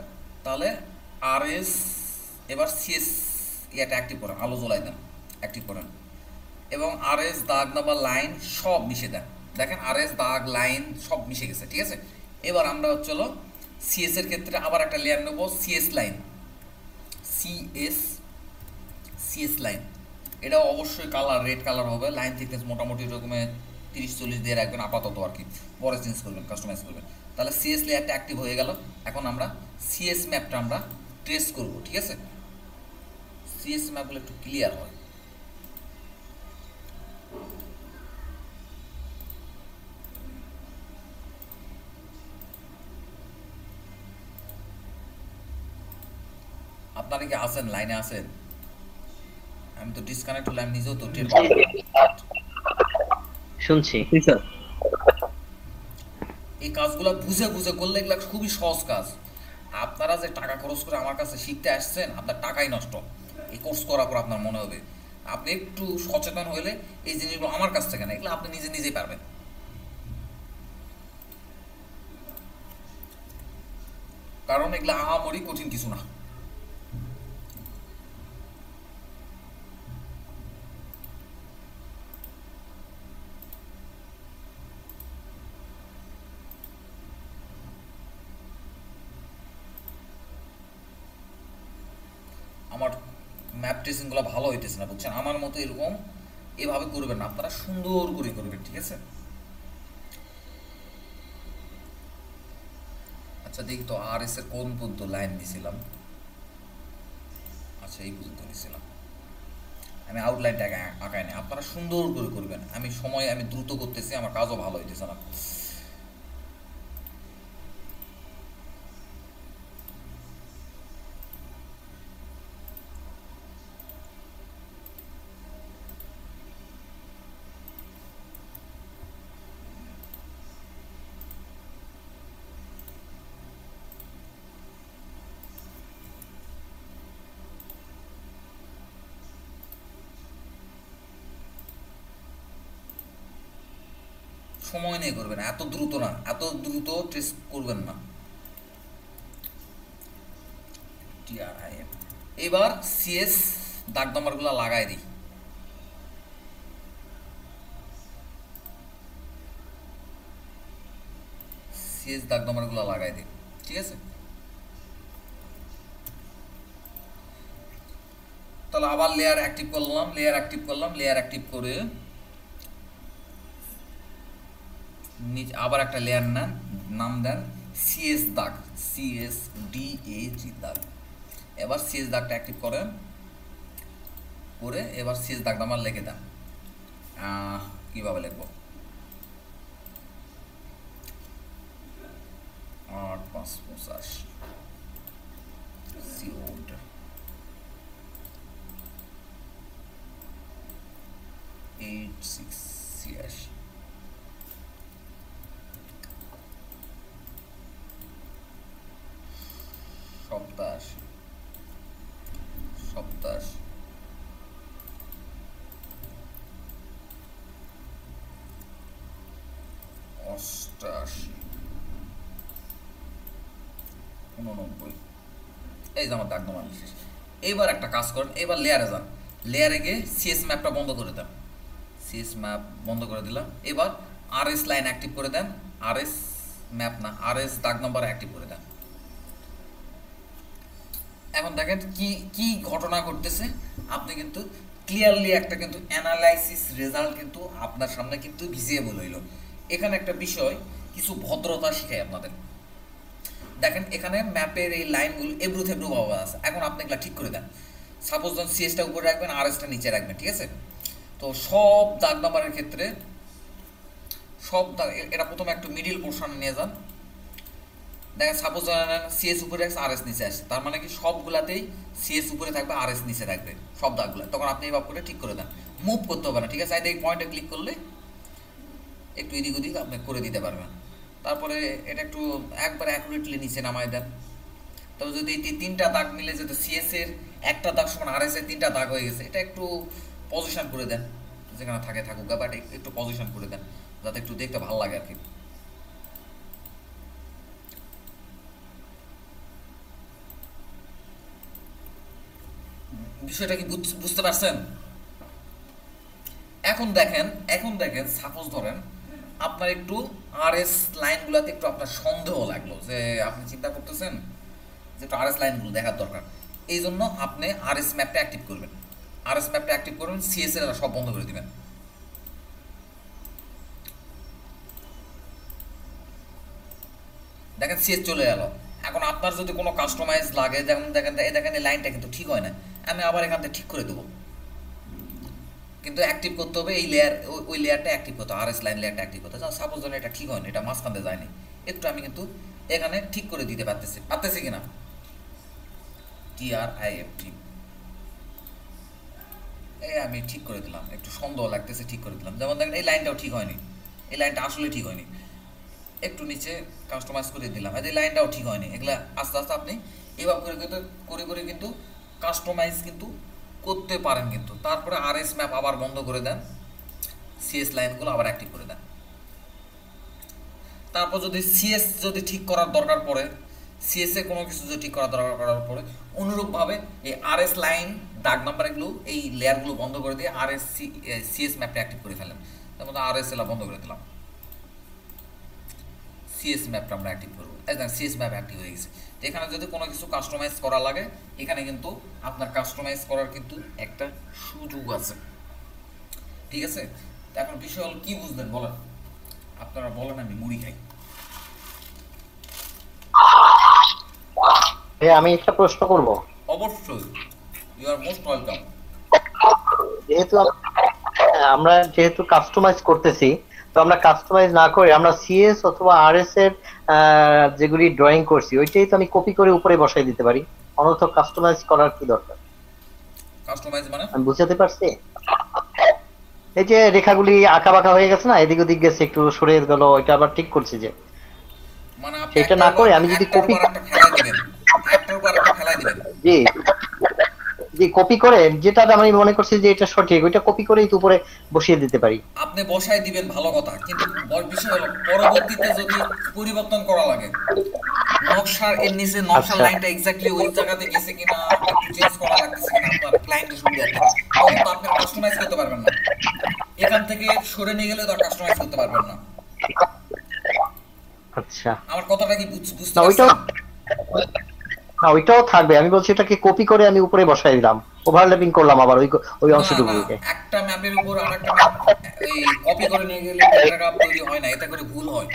তাহলে আর এস, এবার সিএস ইয়াটা অ্যাক্টিভ করেন, আলো জ্বলাই দেন, অ্যাক্টিভ করেন এবং আর এস দাগ নাম্বার লাইন সব মিশে দেন। দেখেন আর এস দাগ লাইন সব মিশে গেছে, ঠিক আছে? এবার আমরা হচ্ছে সিএস এর ক্ষেত্রে আবার একটা লেয়ার নেব, সিএস লাইন, সিএস লাইন। এটা অবশ্যই কালার রেড কালার হবে। লাইন থিকনেস মোটামুটি এরকমের 30-40 দিয়ে রাখবেন আপাতত আর কি, পরে চেঞ্জ করবেন, কাস্টমাইজ করবেন। তাহলে সিএস লেয়ারটা অ্যাক্টিভ হয়ে গেল। এখন আমরা সিএস ম্যাপটা আমরা ট্রেস করব, ঠিক আছে? সিএস ম্যাপগুলো একটু ক্লিয়ার হয়। আপনারা কি আছেন, লাইনে আছেন? আমি তো ডিসকানেক্ট হলে আমি নিজেও তো টের পাবো। শুনছি স্যার। এই কাজগুলো বুঝে বুঝে করলে এগুলো খুবই সহজ কাজ। আপনারা যে টাকা খরচ করে আমার কাছে শিখতে আসছেন, আপনার টাকাই নষ্ট। এই কোর্স করার পর আপনার মনে হবে, আপনি একটু সচেতন হলে এই জিনিসগুলো আমার কাছ থেকে না, এগুলো আপনি নিজে নিজেই পারবেন। কারণ এগুলো আহামরি কঠিন কিছু না। আমার ম্যাপ ট্রেসিংগুলো ভালো হইতেছে না, বুঝছেন? আমার মতো এরকম এভাবে করবেন না, আপনারা সুন্দর করে করবেন, ঠিক আছে? আচ্ছা দেখি তো আর এস এর কোন পর্যন্ত লাইন দিছিলাম। আচ্ছা এই পর্যন্ত দিছিলাম, আমি আউটলাইনটা আঁকাই না, আপনারা সুন্দর করে করবেন। আমি দ্রুত করতেছি, আমার কাজও ভালো হইতেছে না। সময় নিয়ে করবেন, এত দ্রুত না, এত দ্রুত ট্রেস করবেন না। টিআরআইএম এবার সিএস দাগ নাম্বারগুলো লাগাই দিই। সিএস দাগ নাম্বারগুলো লাগাই দিই, ঠিক আছে? তাহলে আবার লেয়ার অ্যাক্টিভ করলাম, লেয়ার অ্যাক্টিভ করে নিচে আবার একটা লেয়ার নেন, নাম দেন সিএস দাগ, CSDAG দাগ। এবার সিএস দাগটা অ্যাক্টিভ করেন, করে এবার সিএস দাগ নাম্বার লিখে দেন। কীভাবে লিখবো? 8-5-85 COD 86 87 88 89। এই যে আমার দাগ নাম্বার শেষ। এইবার একটা কাজ করেন, এবার লেয়ারে যান, লেয়ারে গিয়ে সিএস ম্যাপটা বন্ধ করে দেন, সিএস ম্যাপ বন্ধ করে দিলাম। এবার আরএস লাইন অ্যাক্টিভ করে দেন, আরএস ম্যাপ না, আরএস দাগ নাম্বার অ্যাক্টিভ করে দেন। এখন দেখেন কি কি ঘটনা ঘটতেছে, আপনি কিন্তু ক্লিয়ারলি একটা কিন্তু অ্যানালাইসিস রেজাল্ট কিন্তু আপনার সামনে কিন্তু ভিজিবল হইল। এখানে একটা বিষয়, কিছু ভদ্রতা শিখাই আপনাদের। দেখেন এখানে ম্যাপের এই লাইনগুলো এবড়ো থেবড়ো ভাবে আছে, এখন আপনি এগুলা ঠিক করে দেন। সাপোজ ধরুন সিএসটা উপরে রাখবেন, আরএসটা নিচে রাখবেন, ঠিক আছে? তো সব দাগ নাম্বারের ক্ষেত্রে সব দাগ, এটা প্রথমে একটু মিডিল পোর্শন নিয়ে যান। দেখেন সাপোজ সিএস উপরে রাখছে, আরএস নিচে আসছে, তার মানে কি সবগুলাতেই সিএস উপরে থাকবে, আরএস নিচে থাকবে সব দাগগুলো। তখন আপনি এইভাবে করে ঠিক করে দেন, মুভ করতে হবে না, ঠিক আছে? এই পয়েন্টে ক্লিক করলে একটু এদিক ওদিক আপনি করে দিতে পারবেন। তারপরে এটা একটু একবার অ্যাকুরেটলি নিচে নামাই দেন। তবে যদি এই তিনটা দাগ মিলে যেতে সিএস এর একটা দাগ সমান আরএস এর তিনটা দাগ হয়ে গেছে, এটা একটু পজিশন করে দেন, যেখানে থাকে থাকুক, বাট একটু পজিশন করে দেন যাতে একটু দেখতে ভালো লাগে আর কি। বিষয়টা কি বুঝতে পারছেন? এখন দেখেন সাপোজ ধরেন আপনার একটু আরএস লাইনগুলোতে একটু আপনার সন্দেহ লাগলো, যে আপনি চিন্তা করতেছেন যে একটু আরএস লাইনগুলো দেখার দরকার। এই জন্য আপনি আরএস ম্যাপটা অ্যাক্টিভ করবেন, সিএস এর সব বন্ধ করে দিবেন। দেখেন সিএস চলে গেল। এখন আপনার যদি কোনো কাস্টমাইজ লাগে, যেমন দেখেন এই লাইনটা কিন্তু ঠিক হয় না, আমি আবার এখান থেকে ঠিক করে দেবো, কিন্তু অ্যাক্টিভ করতে হবে এই লেয়ার, ওই লেয়ারটা অ্যাক্টিভ করতে হবে, আরএস লাইন লেয়ারটা অ্যাক্টিভ করতে হবে। সাপোজ ধরুন এটা ঠিক হয়নি, এটা মাঝখান দিয়ে যায়নি, একটু আমি কিন্তু এখানে ঠিক করে দিতে পারতেছি কিনা। TRIFT এই আমি ঠিক করে দিলাম, একটু সন্দেহ লাগতেছে, ঠিক করে দিলাম। যেমন দেখেন এই লাইনটাও ঠিক হয়নি, এই লাইনটা আসলে ঠিক হয়নি, একটু নিচে কাস্টমাইজ করে দিলাম, এই লাইনটাও ঠিক হয়নি। এগুলা আস্তে আস্তে আপনি এভাবে করে কিন্তু কাস্টমাইজ কিন্তু করতে পারেন কিন্তু। তারপরে আরএস ম্যাপ আবার বন্ধ করে দেন, সিএস লাইনগুলো আবার অ্যাক্টিভ করে দেন। তারপর যদি সিএস যদি ঠিক করার দরকার পড়ে, সিএস এ কোনো কিছু যদি ঠিক করার দরকার করার পরে অনুরূপভাবে এই আরএস লাইন দাগ নাম্বার এগুলো এই লেয়ারগুলো বন্ধ করে দিয়ে সিএস ম্যাপটা অ্যাক্টিভ করে ফেলেন। তার মধ্যে আরএস এলা বন্ধ করে দিলাম, সিএস ম্যাপটা আমরা অ্যাক্টিভ করবো। সিএস ম্যাপ অ্যাক্টিভ হয়ে গেছে। এখানে যদি কোনো কিছু কাস্টমাইজ করা লাগে এখানে কিন্তু আপনার কাস্টমাইজ করার কিন্তু একটা সুযোগ আছে, ঠিক আছে? এখন বিষয় হলো কি বুঝলেন বলেন, আপনারা বলেন, আমি মুড়ি খাই। আমি একটা প্রশ্ন করব। অবশ্যই, ইউ আর মোস্ট ওয়েলকাম। যেহেতু আমরা কাস্টমাইজ করতেছি, তো আমরা কাস্টমাইজ না করে আমরা সিএস অথবা আরএস এর যেগুলি ড্রয়িং করছি ওইটাই তো আমি কপি করে উপরে বসাই দিতে পারি, অনর্থক কাস্টমাইজ করার কি দরকার? কাস্টমাইজ মানে আমি বুঝাতে পারছি? এই যে রেখাগুলি আঁকা বাঁকা হয়ে গেছে না, এদিক ওদিক গেছে, একটু সরে গেল, এটা আবার ঠিক করছি যে মানে আপনি সেটা না করে আমি যদি কপি একটা ফেলাই দিবেন, একটার উপর একটা ফেলাই দিবেন। জি জি, কপি করে যেটা আমি মনে করছি যে এটা সঠিক, ওইটা কপি করেই তো উপরে বসিয়ে দিতে পারি। আপনি বসাই দিবেন ভালো কথা, কিন্তু বিষয় হলো পরবর্তীতে যদি পরিবর্তন করা লাগে, নকশার এর নিচে নকশার লাইনটা এক্স্যাক্টলি ওই জায়গাতে গেছে কিনা, একটু চেঞ্জ করা লাগতেছে কিনা আপনার ক্লায়েন্টের সুবিধার্থে, তখন তো আপনি কাস্টমাইজ করতে পারবেন না। এখান থেকে সরে নিয়ে গেলে তো কাস্টমাইজ করতে পারবেন না। আচ্ছা, আমার কথাটা কি বুঝতে না ওইটাও পারছেন? না ওইটাও থাকবে, আমি বলছি এটাকে কপি করে আমি উপরে বসাই দিলাম, ওভারল্যাপিং করলাম আবার ওই না, অংশটুকুকে। একটা ম্যাপের উপর আরেকটা ম্যাপ এই কপি করে নিয়ে গেলে প্যারাগ্রাফ তৈরি হয় না, এটা করে ভুল হয়।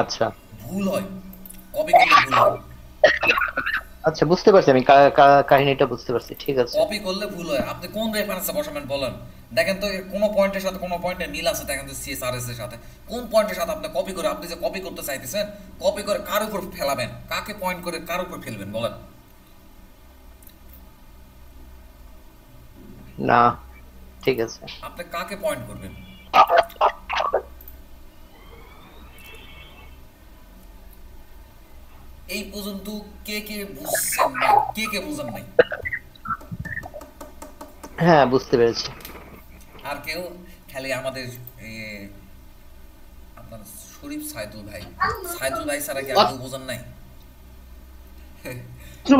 আচ্ছা ভুল হয়, কপি করলে ভুল হয়। আচ্ছা, বুঝতে পারছি আমি, কাহিনীটা বুঝতে পারছি, ঠিক আছে। কপি করলে ভুল হয়। আপনি কোন রেফারেন্সে বসাবেন বলেন, দেখেন তো এর কোন পয়েন্টের সাথে কোন পয়েন্টের মিল আছে, দেখেন তো সিএসআরএস এর সাথে কোন পয়েন্টের সাথে আপনি কপি করে, আপনি যে কপি করতে চাইতেছেন, কপি করে কার উপর ফেলাবেন, কাকে পয়েন্ট করে কার উপর ফেলবেন বলেন? না ঠিক আছে, আপনি কাকে পয়েন্ট করবেন? এই পর্যন্ত কে কে বুঝছেন না, কে কে বুঝেন নাই? হ্যাঁ বুঝতে পেরেছি। আর কেউ খালি আমাদের আপনার শরীফ সাইদুল ভাই ছাড়া কি আর কেউ বোঝেন নাই?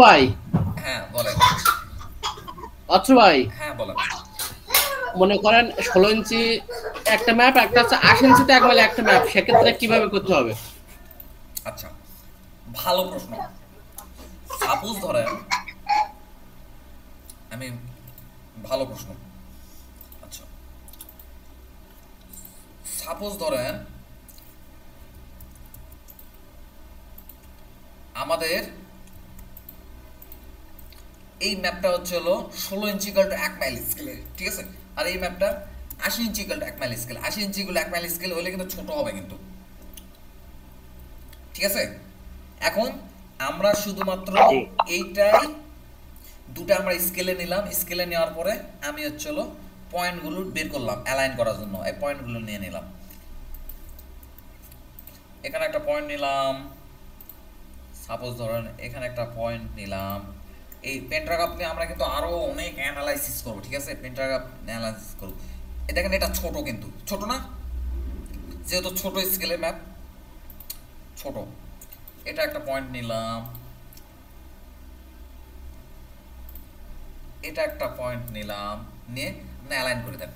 ভাই হ্যাঁ বলেন। ভাই হ্যাঁ বলেন। মনে করেন 16 ইঞ্চি একটা ম্যাপ, একটা হচ্ছে 8 ইঞ্চিতে একবারে একটা ম্যাপ, সেক্ষেত্রে কিভাবে করতে হবে? আচ্ছা, ভালো প্রশ্ন। সাপোজ ধরেন আমি, ভালো প্রশ্ন। আচ্ছা, সাপোজ ধরেন আমাদের এই ম্যাপটা হচ্ছে হলো 16 ইঞ্চি ইকুয়াল টু 1 মাইল স্কেলে, ঠিক আছে? আর এই ম্যাপটা 80 ইঞ্চি equal to 1 mile scale. 80 inch equal 1 mile scale হলে কিন্তু ছোট হবে কিন্তু, ঠিক আছে? এখন আমরা শুধুমাত্র এইটাই দুটো আমরা স্কেলে নিলাম, স্কেলে নেওয়ার পরে আমি হচ্ছে হলো পয়েন্টগুলো বের করলাম অ্যালাইন করার জন্য, এই পয়েন্টগুলো নিয়ে নিলাম। এখানে একটা পয়েন্ট নিলাম, সাপোজ ধরেন এখানে একটা পয়েন্ট নিলাম। এই পেন্টাগ্রাফ নিয়ে আমরা কিন্তু আরো অনেক অ্যানালাইসিস করব, ঠিক আছে? পেন্টাগ্রাফ অ্যানালাইসিস করব। এই দেখেন এটা ছোট, কিন্তু ছোট না, যেহেতু ছোট স্কেলে ম্যাপ ছোট। এটা একটা পয়েন্ট নিলাম, এটা একটা পয়েন্ট নিলাম, নিয়ে অ্যালাইন করে দেন।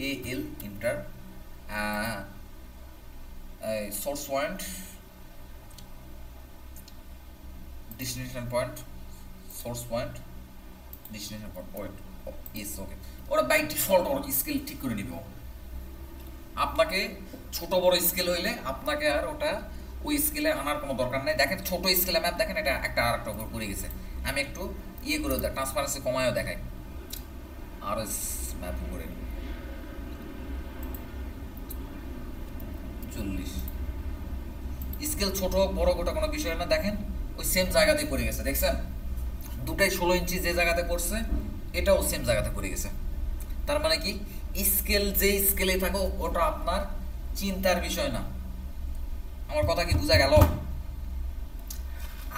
A L enter source point, destination point, source point, destination point, yes okay. ওরা বাই ডিফল্ট ওর স্কেল ঠিক করে নিবে। আপনাকে ছোট বড় স্কেল হইলে আপনাকে আর ওটা ওই স্কেলে আনার কোনো দরকার নেই। দেখেন ছোট স্কেলে ম্যাপ, দেখেন এটা একটা আর একটা উপর পড়ে গেছে। আমি একটু ইয়ে করে দেয়, ট্রান্সপারেন্সি কমায়ও দেখাই। আর এস ম্যাপ উপরে 40 স্কেল ছোট হোক বড় ওটা কোনো বিষয় না। দেখেন ওই সেম জায়গাতে পড়ে গেছে, দেখছেন? দুটাই 16 ইঞ্চি যে জায়গাতে পড়ছে এটাও সেম জায়গাতে পড়ে গেছে। তার মানে কি স্কেল যে স্কেলে থাকো ওটা আপনার চিন্তার বিষয় না। আমার কথা কি বোঝা গেল?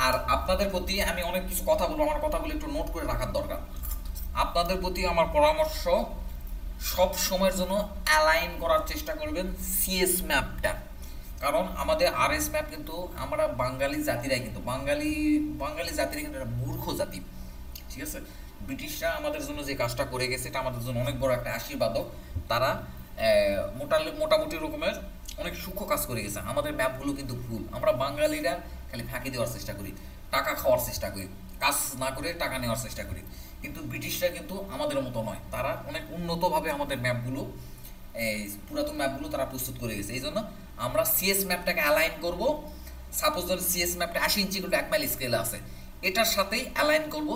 আর আপনাদের প্রতি আমি অনেক কিছু কথা বলবো, আমার কথাগুলো একটু নোট করে রাখার দরকার। আপনাদের প্রতি আমার পরামর্শ, সব সময়ের জন্য অ্যালাইন করার চেষ্টা করবেন সিএস ম্যাপটা। কারণ আমাদের আরএস ম্যাপ কিন্তু আমরা বাঙালি জাতিরাই, কিন্তু বাঙালি জাতিরা কিন্তু একটা মূর্খ জাতি, ঠিক আছে? ব্রিটিশরা আমাদের জন্য যে কাজটা করে গেছে এটা আমাদের জন্য অনেক বড় একটা আশীর্বাদও। তারা মোটামুটি রকমের অনেক সূক্ষ্ম কাজ করে গেছে। আমাদের ম্যাপগুলো কিন্তু ভুল। আমরা বাঙালিরা খালি ফাঁকি দেওয়ার চেষ্টা করি, টাকা খাওয়ার চেষ্টা করি, কাজ না করে টাকা নেওয়ার চেষ্টা করি। কিন্তু ব্রিটিশরা কিন্তু আমাদের মতো নয়, তারা অনেক উন্নতভাবে আমাদের ম্যাপগুলো, এই পুরাতন ম্যাপগুলো তারা প্রস্তুত করে গেছে। এই জন্য আমরা সিএস ম্যাপটাকে অ্যালাইন করব। সাপোজ ধরুন সিএস ম্যাপটা 80 ইঞ্চি করে 1 মাইল স্কেলে আছে, এটার সাথেই অ্যালাইন করব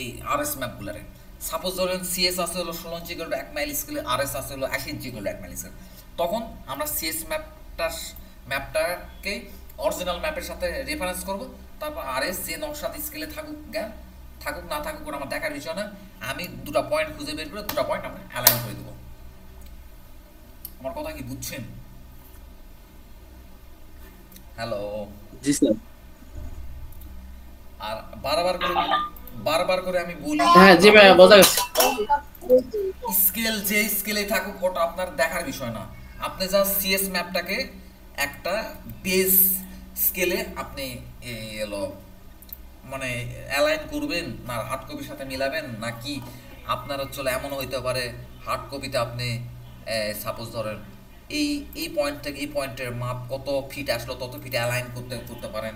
এই আরএস ম্যাপগুলারে। সাপোজ ধরেন সিএস আছে হলো 16 ইঞ্চি করে 1 মাইল স্কেলে, আরএস আছে হলো 80 ইঞ্চি করে 1 মাইল স্কেলে। তখন আমরা সিএস ম্যাপটাকে অরিজিনাল ম্যাপের সাথে রেফারেন্স করব। তারপর আরএস যে নকশাতে স্কেলে থাকুক না থাকুক ওটা আমার দেখার বিষয় না, আমি দুটো পয়েন্ট খুঁজে বের করে দুটো পয়েন্ট আমরা অ্যালাইন করে দেবো। আমার কথা কি বুঝছেন? হ্যালো। জি স্যার। আর বারবার করে আমি বলি, হ্যাঁ জি ভাই বোঝা গেছে। স্কেল যে স্কেলে থাকুক ওটা আপনার দেখার বিষয় না। আপনি যা সিএস ম্যাপটাকে একটা বেস স্কেলে আপনি এলো মানে অ্যালাইন করবেন, না হার্ড কপির সাথে মিলাবেন, নাকি আপনার হচ্ছে এমন হইতে পারে হার্ড কপিতে আপনি সাপোজ ধরেন এই পয়েন্ট থেকে এই পয়েন্টের মাপ কত ফিট আসলো তত ফিটে অ্যালাইন করতে পারেন।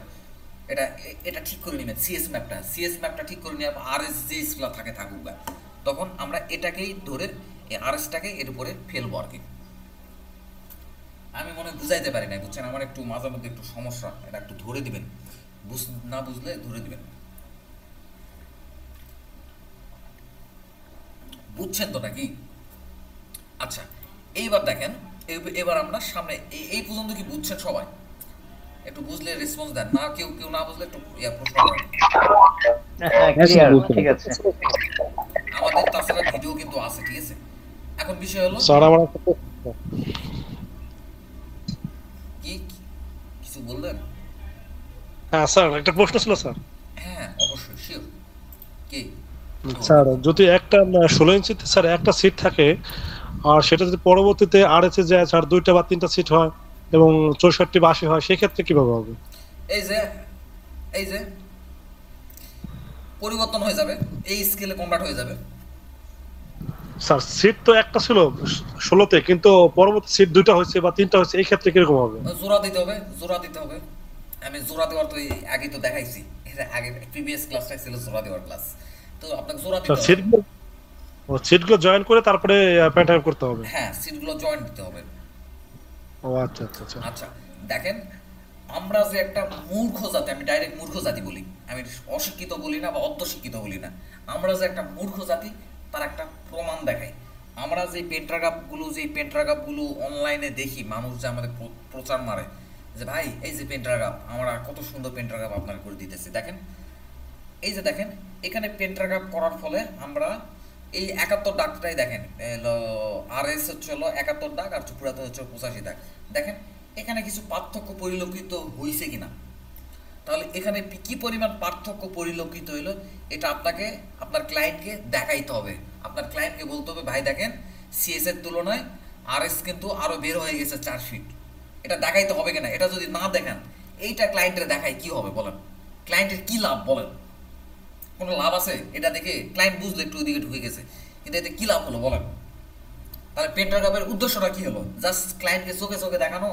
এটা ঠিক করে নেবেন। সিএস ম্যাপটা ঠিক করে নেওয়ার পর আরএস যে স্কেল থাকে থাকুক, তখন আমরা এটাকেই ধরে আরএসটাকে এর উপরে ফেলবো আর কি। আমি মনে বুঝাইতে পারি না, বুঝছেন? আমার একটু মাঝে মধ্যে একটু সমস্যা, এটা একটু ধরে দিবেন, না বুঝলে ধরে দিবেন। বুঝছেন তো নাকি? আচ্ছা এইবার দেখেন, এবার আমরা সামনে এই পর্যন্ত কি বুঝছেন সবাই? একটু বুঝলে রেসপন্স দেন, না কেউ না বুঝলে একটু প্রশ্ন করেন। হ্যাঁ ক্লিয়ার, ঠিক আছে। আমাদের তাছাড়া ভিডিও কিন্তু আছে, ঠিক আছে? এখন বিষয় হলো স্যার আমার কি কিছু বললেন? হ্যাঁ স্যার একটা প্রশ্ন ছিল স্যার। হ্যাঁ অবশ্যই, শিওর। কি স্যার যদি একটা 16 ইঞ্চিতে স্যার একটা সিট থাকে আর সেটা যদি পরবর্তীতে আরএসএ যায় স্যার 2টা বা 3টা সিট হয় এবং 64 বা 80 হয়, সেই ক্ষেত্রে কিভাবে হবে? এই যে পরিবর্তন হয়ে যাবে, এই স্কেলে কনভার্ট হয়ে যাবে। স্যার সিট তো একটা ছিল 16তে, কিন্তু পরবর্তী সিট 2টা হয়েছে বা 3টা হয়েছে, এই ক্ষেত্রে কিরকম হবে? জোড়া দিতে হবে। আমি জোড়া দেওয়ার তো আগে তো দেখাইছি, এর আগে প্রিভিয়াস ক্লাসটাই ছিল জোড়া দেওয়ার ক্লাস। তো আপনাকে জোড়া দিতে হবে। সিটগুলো জয়েন করে তারপরে প্যাটার্ন করতে হবে। হ্যাঁ, সিটগুলো জয়েন্ট দিতে হবে। ও আচ্ছা আচ্ছা আচ্ছা। আচ্ছা দেখেন, আমরা যে একটা মূর্খ জাতি, আমি ডাইরেক্ট মূর্খ জাতি বলি, আমি অশিক্ষিত বলি না বা অর্ধশিক্ষিত বলি না, আমরা যে একটা মূর্খ জাতি তার একটা প্রমাণ দেখাই। আমরা যে পেন্ট্রাগাপগুলো অনলাইনে দেখি, মানুষ যে আমাদের প্রচার মারে যে ভাই এই যে পেন্ট্রাগাপ, আমরা কত সুন্দর পেন্ট্রাগাপ আপনার করে দিতেছি। দেখেন এই যে দেখেন, এখানে পেন্ট্রাগাপ করার ফলে আমরা এই 71 দাগটাই দেখেন, আরএস হচ্ছে হলো 71 দাগ আর পুরাতন হচ্ছে 85 দাগ। দেখেন এখানে কিছু পার্থক্য পরিলক্ষিত হয়েছে কিনা। তাহলে এখানে কি পরিমাণ পার্থক্য পরিলক্ষিত হইলো, এটা আপনাকে আপনার ক্লায়েন্টকে দেখাইতে হবে। আপনার ক্লায়েন্টকে বলতে হবে ভাই দেখেন সিএস এর তুলনায় আরএস কিন্তু আরো বের হয়ে গেছে 4 ফিট। এটা দেখাইতে হবে কিনা। এটা যদি না দেখান, এইটা ক্লায়েন্টের দেখাই কি হবে বলেন? ক্লায়েন্টের কি লাভ বলেন? কোনো লাভ আছে? এটা দেখে ক্লায়েন্ট বুঝলে একটু ওইদিকে ঢুকে গেছে, কিন্তু এতে কি লাভ হলো বলেন? তাহলে পেন্ট্রাগাপের উদ্দেশ্যটা কি হলো? জাস্ট ক্লায়েন্টকে চোখে দেখানো,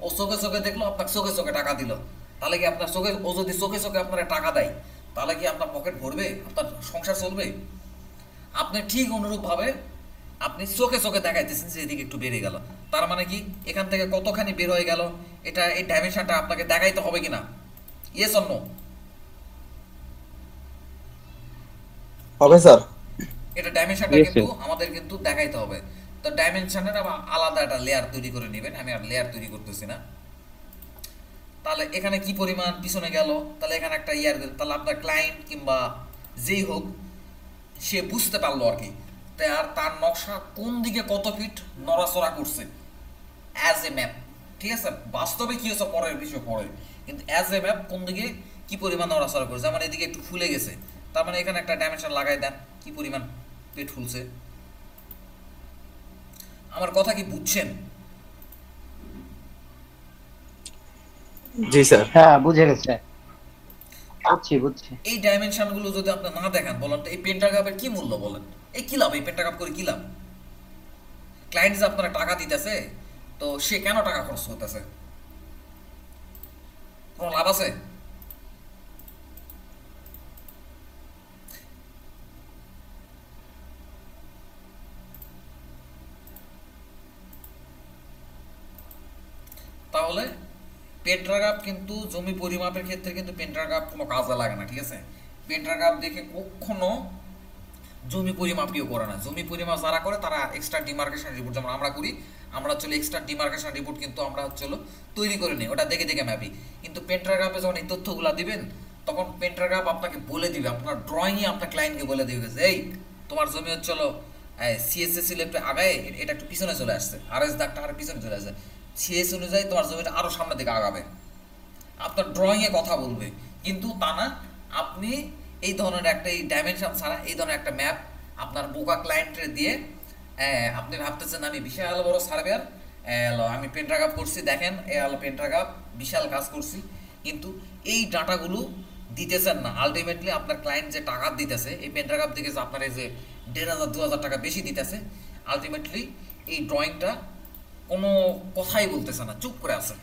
ও চোখে দেখলো, আপনাকে চোখে টাকা দিল। তাহলে কি আপনার ও যদি চোখে আপনারা টাকা দেয়, তাহলে কি আপনার পকেট ভরবে? আপনার সংসার চলবে? আপনি ঠিক অনুরূপভাবে আপনি চোখে দেখাইতেছেন যে এদিকে একটু বেড়ে গেল, তার মানে কি এখান থেকে কতখানি বের হয়ে গেল, এটা এই ডাইমেনশনটা আপনাকে দেখাইতে হবে কিনা? Yes or no? হবে স্যার। এটা ডাইমেনশনটা কিন্তু আমাদের কিন্তু দেখাইতে হবে। তো ডাইমেনশনের আবার আলাদা একটা লেয়ার তৈরি করে নেবেন, আমি আর লেয়ার তৈরি করতেছি না। তাহলে এখানে কি পরিমাণ পিছনে গেল, তাহলে এখানে একটা ইয়ার, তাহলে আপনার ক্লায়েন্ট কিংবা যেই হোক সে বুঝতে পারলো আর কি তার নকশা কোন দিকে কত ফিট নড়াচড়া করছে অ্যাজ এ ম্যাপ। ঠিক আছে, বাস্তবে কি হচ্ছে পরের বিষয় পরে, কিন্তু অ্যাজ এ ম্যাপ কোন দিকে কি পরিমাণ নড়াচড়া করছে। মানে এদিকে একটু ফুলে গেছে, তার মানে এখানে একটা ডাইমেনশন লাগাই দেন কি পরিমাণ পেট ফুলছে। আমার কথা কি বুঝছেন? জি স্যার। হ্যাঁ বুঝে গেছে, বুঝছি। এই ডাইমেনশন গুলো যদি আপনি না দেখান, বলেন তো এই পেন্টাগাপের কি মূল্য বলেন? এই কি লাভ? এই পেন্টাগাপ করে কি লাভ? ক্লায়েন্ট যে আপনারা টাকা দিতেছে, তো সে কেন টাকা খরচ করতেছে? কোনো লাভ আছে? তাহলে পেন্টাগ্রাফ কিন্তু জমি পরিমাপের ক্ষেত্রে কিন্তু পেন্টাগ্রাফ কোনো কাজে লাগে না, ঠিক আছে? পেন্টাগ্রাফ দেখে কখনো জমি পরিমাপ কেউ করে না। জমি পরিমাপ যারা করে তারা এক্সট্রা ডিমার্কেশন রিপোর্ট, যেমন আমরা করি, আমরা হচ্ছে এক্সট্রা ডিমার্কেশন রিপোর্ট কিন্তু আমরা হচ্ছে তৈরি করে নিই, ওটা দেখে দেখে ম্যাপি। কিন্তু পেন্টাগ্রাফে যখন এই তথ্যগুলো দিবেন তখন পেন্টাগ্রাফ আপনাকে বলে দিবে, আপনার ড্রয়িংয়ে আপনার ক্লায়েন্টকে বলে দিবে যে এই তোমার জমি হচ্ছে সিএসএ ছিল একটু আগায়, এটা একটু পিছনে চলে আসছে, আরএস দাগটা আর পিছনে চলে আসছে, সিএস অনুযায়ী তোমার জমিটা আরও সামনের দিকে আগাবে, আপনার ড্রয়িংয়ে কথা বলবে। কিন্তু তা না, আপনি এই ধরনের একটা এই ডাইমেনশন ছাড়া এই ধরনের একটা ম্যাপ আপনার বোকা ক্লায়েন্টের দিয়ে আপনি ভাবতেছেন আমি বিশাল বড় সার্ভেয়ার, আমি পেন্টাগ্রাফ করছি, দেখেন পেন্টাগ্রাফ বিশাল কাজ করছি, কিন্তু এই ডাটাগুলো দিতেছেন না। আলটিমেটলি আপনার ক্লায়েন্ট যে টাকা দিতেছে এই পেন্টাগ্রাফ দিকে, যে আপনার এই যে 1,500-2,000 টাকা বেশি দিতেছে, আলটিমেটলি এই ড্রয়িংটা কোনো কথাই বলতেছে না, চুপ করে আছে।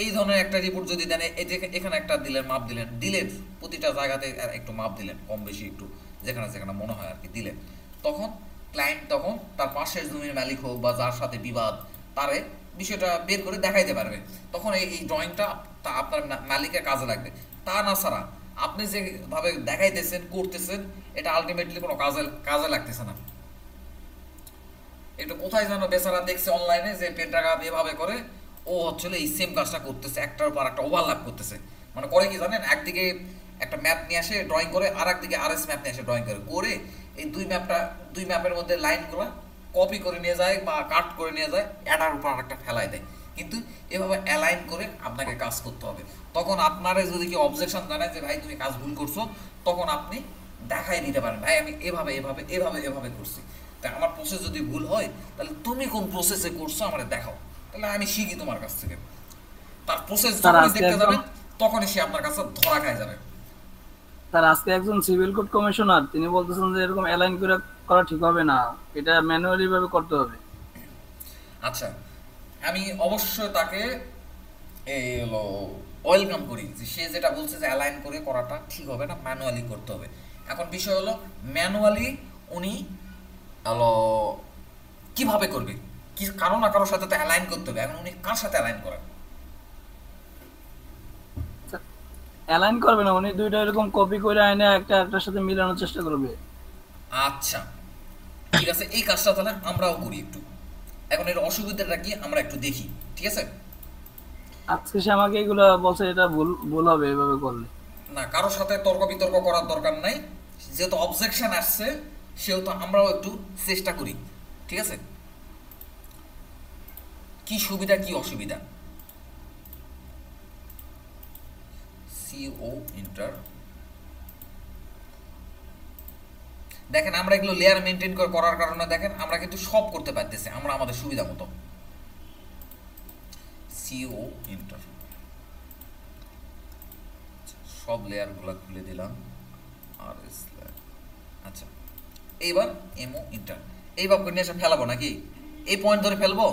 এই ধরনের একটা রিপোর্ট যদি দেন, এই যে এখানে একটা দিলেন, মাপ দিলেন প্রতিটা জায়গাতে একটু মাপ দিলেন, কম বেশি একটু যেখানে যেখানে মনে হয় আর কি দিলেন, তখন ক্লায়েন্ট তখন তার পাশের জমির মালিক হোক বা যার সাথে বিবাদ, তারে বিষয়টা বের করে দেখাইতে পারবে। তখন এই ড্রয়িংটা আপনার মালিকের কাজে লাগবে। তা না ছাড়া আপনি যেভাবে দেখাইতেছেন করতেছেন, এটা আলটিমেটলি কোনো কাজে লাগতেছে না। এটা কোথায় যেন বেচারা দেখছে অনলাইনে যে পেন্টাগ্রাফ এভাবে করে, ও হচ্ছে এই সেম কাজটা করতেছে, একটার পর একটা ওভারল্যাপ করতেছে। মানে করে কি জানেন, একদিকে একটা ম্যাপ নিয়ে আসে ড্রয়িং করে, আর একদিকে আরএস ম্যাপ নিয়ে আসে ড্রয়িং করে এই দুই ম্যাপের মধ্যে লাইনগুলো কপি করে নিয়ে যায় বা কাট করে নিয়ে যায়, এটার উপর আরেকটা ফেলাই দেয়। কিন্তু এভাবে অ্যালাইন করে আপনাকে কাজ করতে হবে। তখন আপনারা যদি কি অবজেকশন জানায় যে ভাই তুমি কাজ ভুল করছো, তখন আপনি দেখাই দিতে পারেন, ভাই আমি এভাবে এভাবে এভাবে এভাবে করছি, তাই আমার প্রসেস যদি ভুল হয় তাহলে তুমি কোন প্রসেসে করছো আমার দেখাও, তাহলে আমি শিখি তোমার কাছ থেকে। তার প্রসেস যখন দেখতে যাবেন তখনই সে আপনার কাছে ধরা খায় যাবে। স্যার আজকে একজন সিভিল কোড কমিশনার তিনি বলতেছেন যে এরকম অ্যালাইন করে করা ঠিক হবে না, এটা ম্যানুয়ালি ভাবে করতে হবে। আচ্ছা, আমি অবশ্যই তাকে ওয়েলকাম করি যে সে যেটা বলছে যে অ্যালাইন করে করাটা ঠিক হবে না, ম্যানুয়ালি করতে হবে। এখন বিষয় হলো ম্যানুয়ালি উনি কিভাবে করবে, কি কারো না কারোর সাথে তো অ্যালাইন করতে হবে। এখন উনি কার সাথে অ্যালাইন করেন? অ্যালাইন করবে না, উনি দুইটা এরকম কপি করে আইনে একটার সাথে মিলানোর চেষ্টা করবে। আচ্ছা ঠিক আছে, এই কাজটা তাহলে আমরাও করি একটু। এখন এর অসুবিধাটা কি আমরা একটু দেখি, ঠিক আছে? আজকে সে আমাকে এগুলো বলছে এটা ভুল হবে এভাবে করলে। না, কারোর সাথে তর্ক বিতর্ক করার দরকার নাই, যেহেতু অবজেকশন আসছে সেহেতু আমরাও একটু চেষ্টা করি, ঠিক আছে? কি সুবিধা কি অসুবিধা? সিও ইন্টার, দেখেন আমরা এগুলো লেয়ার মেনটেন করার কারণে দেখেন আমরা কিন্তু সব করতে পারতেছি আমরা আমাদের সুবিধা মতো। সিও ইন্টার, সব লেয়ারগুলো খুলে দিলাম আর আচ্ছা, এইবার এমও ইন্টার, এইবার করে নিয়ে এসে ফেলাবো নাকি? এই পয়েন্ট ধরে ফেলবো,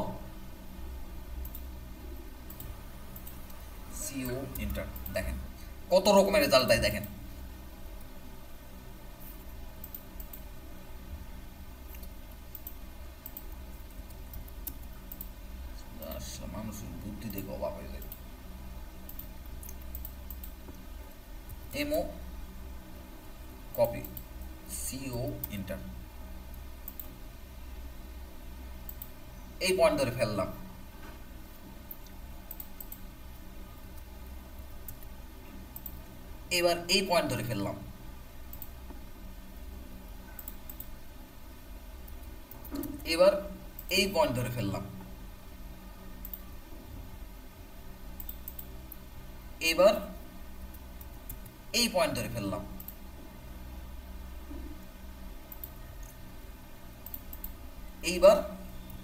সিও ইন্টার, দেখেন কত রকমের রেজাল্ট দেয়। দেখেন মানুষের বুদ্ধি দেখে অবাক হয়ে যায়। এমও কপি, সিও ইন্টার, এই পয়েন্ট ধরে ফেললাম। এবার এই পয়েন্ট ধরে ফেললাম, এবার এই পয়েন্ট ধরে ফেললাম, এবার এই পয়েন্ট ধরে ফেললাম, এইবার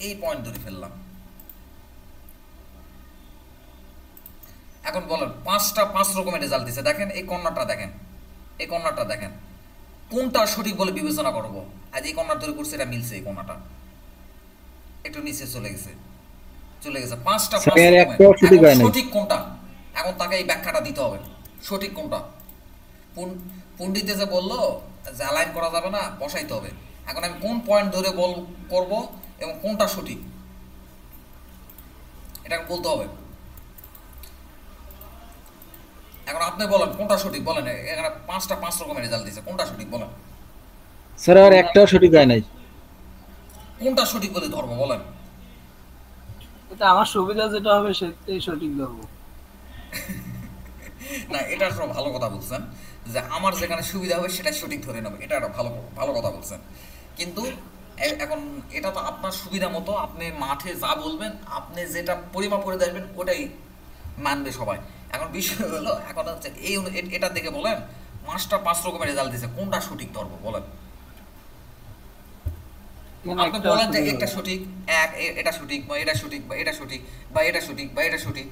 এই পয়েন্ট ধরে ফেললাম। এখন বলেন 5 রকমের রেজাল্ট দিছে। দেখেন এই কর্নারটা দেখেন, এই কর্নারটা দেখেন, কোনটা সঠিক বলে বিবেচনা করব? আজ এই কর্নার ধরে করছে, এটা মিলছে, এই কর্নারটা একটু নিচে চলে গেছে, পাঁচটা স্যার, পাঁচ এর রকমের। একটাও সঠিক এখন হয় নাই। সঠিক কোনটা, এখন তাকে এই ব্যাখ্যাটা দিতে হবে সঠিক কোনটা। পণ্ডিতে যে বললো যে অ্যালাইন করা যাবে না, বসাইতে হবে। এখন আমি কোন পয়েন্ট ধরে করব এবং কোনটা সঠিক এটা বলতে হবে। এখন আপনি বলেন কোনটা সঠিক, বলেন। এখানে পাঁচটা পাঁচ রকমের রেজাল্ট দিয়েছে, কোনটা সঠিক বলেন। স্যার আর একটাও সঠিক হয় নাই। কোনটা সঠিক বলে ধরবো বলেন। এটা আমার সুবিধা যেটা হবে সেটাই সঠিক ধরবো। না, এটা সব ভালো কথা বলছেন যে আমার যেখানে সুবিধা হবে সেটা সঠিক ধরে নেবে, এটা একটা ভালো ভালো কথা বলছেন। কিন্তু এখন এটা তো আপনার সুবিধা মতো, আপনি মাঠে যা বলবেন, আপনি যেটা পরিমাপ করে দেখবেন ওটাই মানবে সবাই। এখন বিষয় হলো, এখন হচ্ছে এই এটা দেখে বলেন পাঁচটা পাঁচ রকমের রেজাল্ট দিয়েছে, কোনটা সঠিক ধরবো বলেন। আপনি বলেন যে একটা সঠিক, এটা সঠিক বা এটা সঠিক বা এটা সঠিক বা এটা সঠিক বা এটা সঠিক,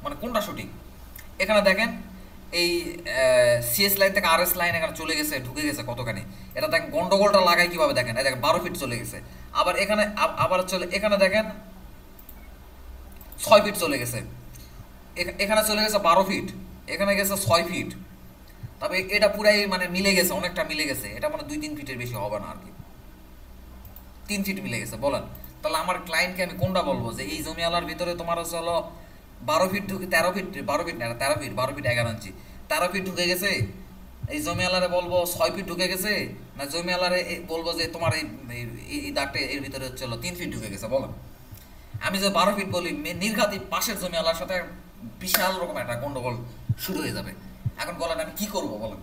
মানে কোনটা সঠিক। এখানে দেখেন এই সিএস লাইন থেকে আরএস লাইন এখানে চলে গেছে, ঢুকে গেছে কতখানি। এটা দেখেন গন্ডগোলটা লাগায় কিভাবে দেখেন, এই দেখেন 12 ফিট চলে গেছে। আবার এখানে আবার চলে, এখানে দেখেন 6 ফিট চলে গেছে, এখানে চলে গেছে 12 ফিট, এখানে গেছে 6 ফিট। তবে এটা পুরাই মানে মিলে গেছে, অনেকটা মিলে গেছে। এটা মানে 2-3 ফিটের বেশি হবে না আর কি, 3 ফিট মিলে গেছে বলেন। তাহলে আমার ক্লায়েন্টকে আমি কোনটা বলবো যে এই জমিওয়ালার ভিতরে তোমার হচ্ছে হলো 12 ফিট ঢুকে 13 ফিট, 12 ফিট না 13 ফিট, 12 ফিট 11 ইঞ্চি, 13 ফিট ঢুকে গেছে। এই জমিওয়ালারে বলবো 6 ফিট ঢুকে গেছে, না জমিওয়ালারে বলবো যে তোমার এই দাগটা এর ভিতরে হচ্ছে হলো 3 ফিট ঢুকে গেছে বলেন। আমি যে 12 ফিট বলি, নির্ঘাতই পাশের জমিওয়ালার সাথে বিশাল রকম একটা গন্ডগোল শুরু হয়ে যাবে। এখন বলেন আমি কি করব বলেন।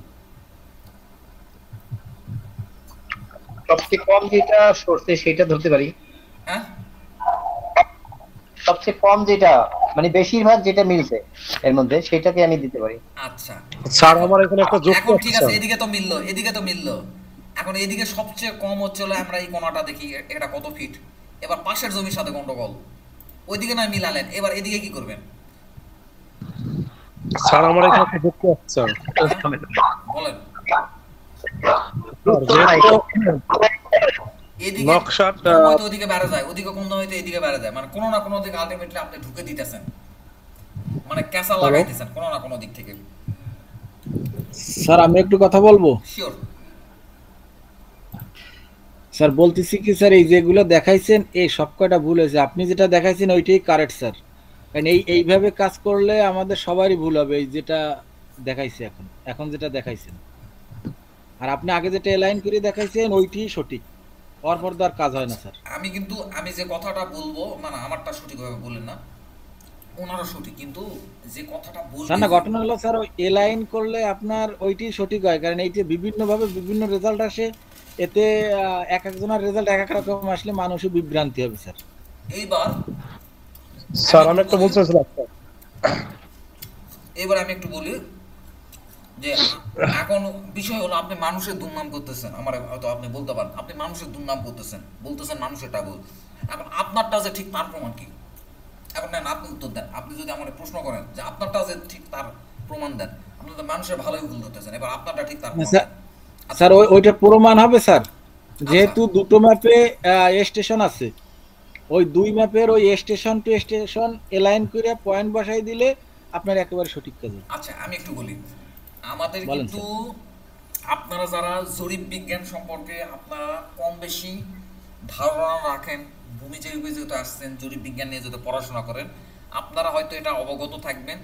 সবচেয়ে কম যেটা সরছে সেটা ধরতে পারি। হ্যাঁ, সবচেয়ে কম যেটা মানে বেশিরভাগ যেটা মিলছে এর মধ্যে সেটাকে আমি দিতে পারি। আচ্ছা স্যার আমার এখানে একটা যুক্তি এখন আছে ঠিক আছে, স্যার। এদিকে তো মিললো, এদিকে তো মিললো। এখন এদিকে সবচেয়ে কম হচ্ছে হলো আমরা এই কোণাটা দেখি এটা কত ফিট। এবার পাশের জমির সাথে গন্ডগোল, ওইদিকে না মিলালেন, এবার এদিকে কি করবেন স্যার আমার এখানে একটা যুক্তি আছে স্যার। বলেন। স্যার, যেহেতু এদিকে নকশাটা কম হয়তো ওদিকে বেড়ে যায়, ওদিকে কম হয়তো এদিকে বেড়ে যায়, মানে কোনো না কোনো দিকে আলটিমেটলি আপনি ঢুকে দিতেছেন, মানে ক্যাসাল লাগাইতেছেন কোনো না কোনো দিক থেকে। স্যার আমি একটু কথা বলবো। শিওর। স্যার বলতেছি কি স্যার, এই যেগুলো দেখাইছেন এই সব কয়টা ভুল হয়েছে। আপনি যেটা দেখাইছেন ওইটাই কারেক্ট স্যার, কারণ এইভাবে কাজ করলে আমাদের সবারই ভুল হবে। এই যেটা দেখাইছে এখন যেটা দেখাইছেন, আর আপনি আগে যেটা এলাইন করে দেখাইছেন ওইটাই সঠিক, পর আর কাজ হয় না স্যার। আমি কিন্তু আমি যে কথাটা বলবো, মানে আমারটা সঠিকভাবে বলেন না, ওনারও সঠিক, কিন্তু যে কথাটা বলবো স্যার না, ঘটনা হলো স্যার ওই এলাইন করলে আপনার ওইটাই সঠিক হয়, কারণ এইটা বিভিন্নভাবে বিভিন্ন রেজাল্ট আসে, এতে এক একজনের রেজাল্ট এক এক রকম আসলে মানুষও বিভ্রান্তি হবে স্যার। এইবার স্যার আমি একটা বলতে চাইছিলাম স্যার। এবার আমি একটু বলি যে এখন বিষয় হলো আপনি মানুষের দুর্নাম করতেছেন, আমার হয়তো আপনি বলতে পারেন আপনি মানুষের দুর্নাম বলতেছেন মানুষেরটা বল। এখন আপনারটা যে ঠিক তার প্রমাণ কি? এখন নেন আপনি উত্তর দেন। আপনি যদি আমার প্রশ্ন করেন যে আপনারটা যে ঠিক তার প্রমাণ দেন, আপনি তো মানুষের ভালোই ভুল ধরতেছেন, এবার আপনারটা ঠিক তার প্রমাণ দেন। স্যার ওইটা প্রমাণ হবে স্যার, যেহেতু দুটো ম্যাপে স্টেশন আছে, ওই দুই ম্যাপের ওই স্টেশন টু স্টেশন এলাইন করে পয়েন্ট বসাই দিলে আপনার একেবারে সঠিক কাজ হবে। আচ্ছা আমি একটু বলি, আমাদের বলেন কিন্তু আপনারা যারা জরিপ বিজ্ঞান সম্পর্কে আপনারা কম বেশি ধারণা রাখেন, ভূমি যেহেতু আসছেন, জরিপ বিজ্ঞান নিয়ে যদি পড়াশোনা করেন, আপনারা হয়তো এটা অবগত থাকবেন।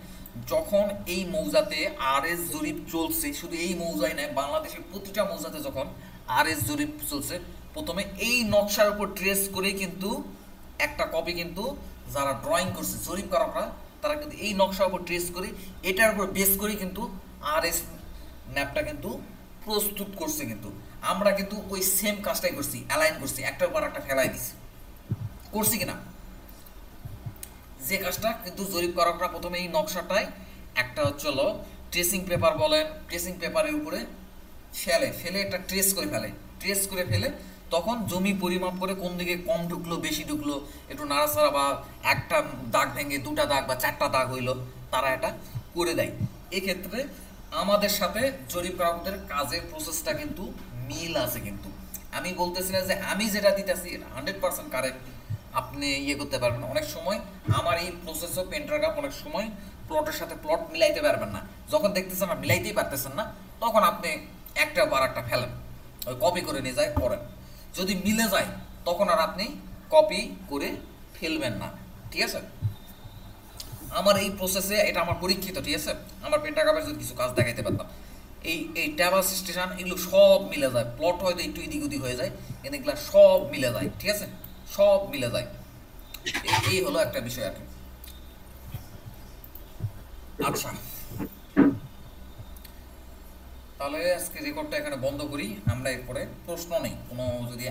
যখন এই মৌজাতে আরএস জরিপ চলছে, শুধু এই মৌজায় নয়, বাংলাদেশের প্রতিটা মৌজাতে যখন আরএস জরিপ চলছে, প্রথমে এই নকশার উপর ট্রেস করে কিন্তু একটা কপি কিন্তু যারা ড্রয়িং করছে জরিপকারকরা, তারা কিন্তু এই নকশার উপর ট্রেস করে এটার উপর বেস করে কিন্তু আরএস ম্যাপটা কিন্তু প্রস্তুত করছে। কিন্তু আমরা কিন্তু ওই সেম কাজটাই করছি, অ্যালাইন করছি, একটার পর একটা ফেলাই দিছি, করছি কিনা? যে কাজটা কিন্তু জরিপকারকরা প্রথমে এই নকশাটায় একটা হচ্ছিল ট্রেসিং পেপার বলেন, ট্রেসিং পেপারের উপরে ফেলে একটা ট্রেস করে ফেলে তখন জমি পরিমাপ করে কোন দিকে কম ঢুকলো বেশি ঢুকলো, একটু নাড়াচাড়া বা একটা দাগ ভেঙে দুটা দাগ বা চারটা দাগ হইলো, তারা এটা করে দেয়। এক্ষেত্রে আমাদের সাথে জরিপকারকদের কাজের প্রসেসটা কিন্তু মিল আছে। কিন্তু আমি বলতেছি না যে আমি যেটা দিতেছি এটা 100% কারেক্ট, আপনি ইয়ে করতে পারবেন না। অনেক সময় আমার এই প্রসেসও পেন্টাগ্রাফ অনেক সময় প্লটের সাথে প্লট মিলাইতে পারবেন না, যখন দেখতেছেন না মিলাইতেই পারতেছেন না, তখন আপনি একটা বার একটা ফেলেন, ওই কপি করে নিয়ে যায় পড়েন। যদি মিলে যায় তখন আর আপনি কপি করে ফেলবেন না, ঠিক আছে? আমার এই প্রসেসে এটা আমার পরীক্ষিত, ঠিক আছে? আমার পেন্টাগ্রাফের যদি কিছু কাজ দেখাইতে পারতাম, এই ট্যাব অ্যাসিস্টেশন এগুলো সব মিলে যায়, প্লট হয়তো একটু এদিক ওদিক হয়ে যায়, কিন্তু এগুলো সব মিলে যায়, ঠিক আছে? সব মিলে যায়। এই হলো একটা বিষয় আর কি। আচ্ছা, তাহলে আজকে রেকর্ডটা এখানে বন্ধ করি। আমরা এরপরে প্রশ্ন নেই, কোনো যদি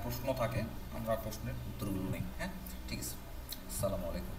প্রশ্ন থাকে আমরা প্রশ্নের উত্তরগুলো নেই। হ্যাঁ, ঠিক আছে। আসসালামু আলাইকুম।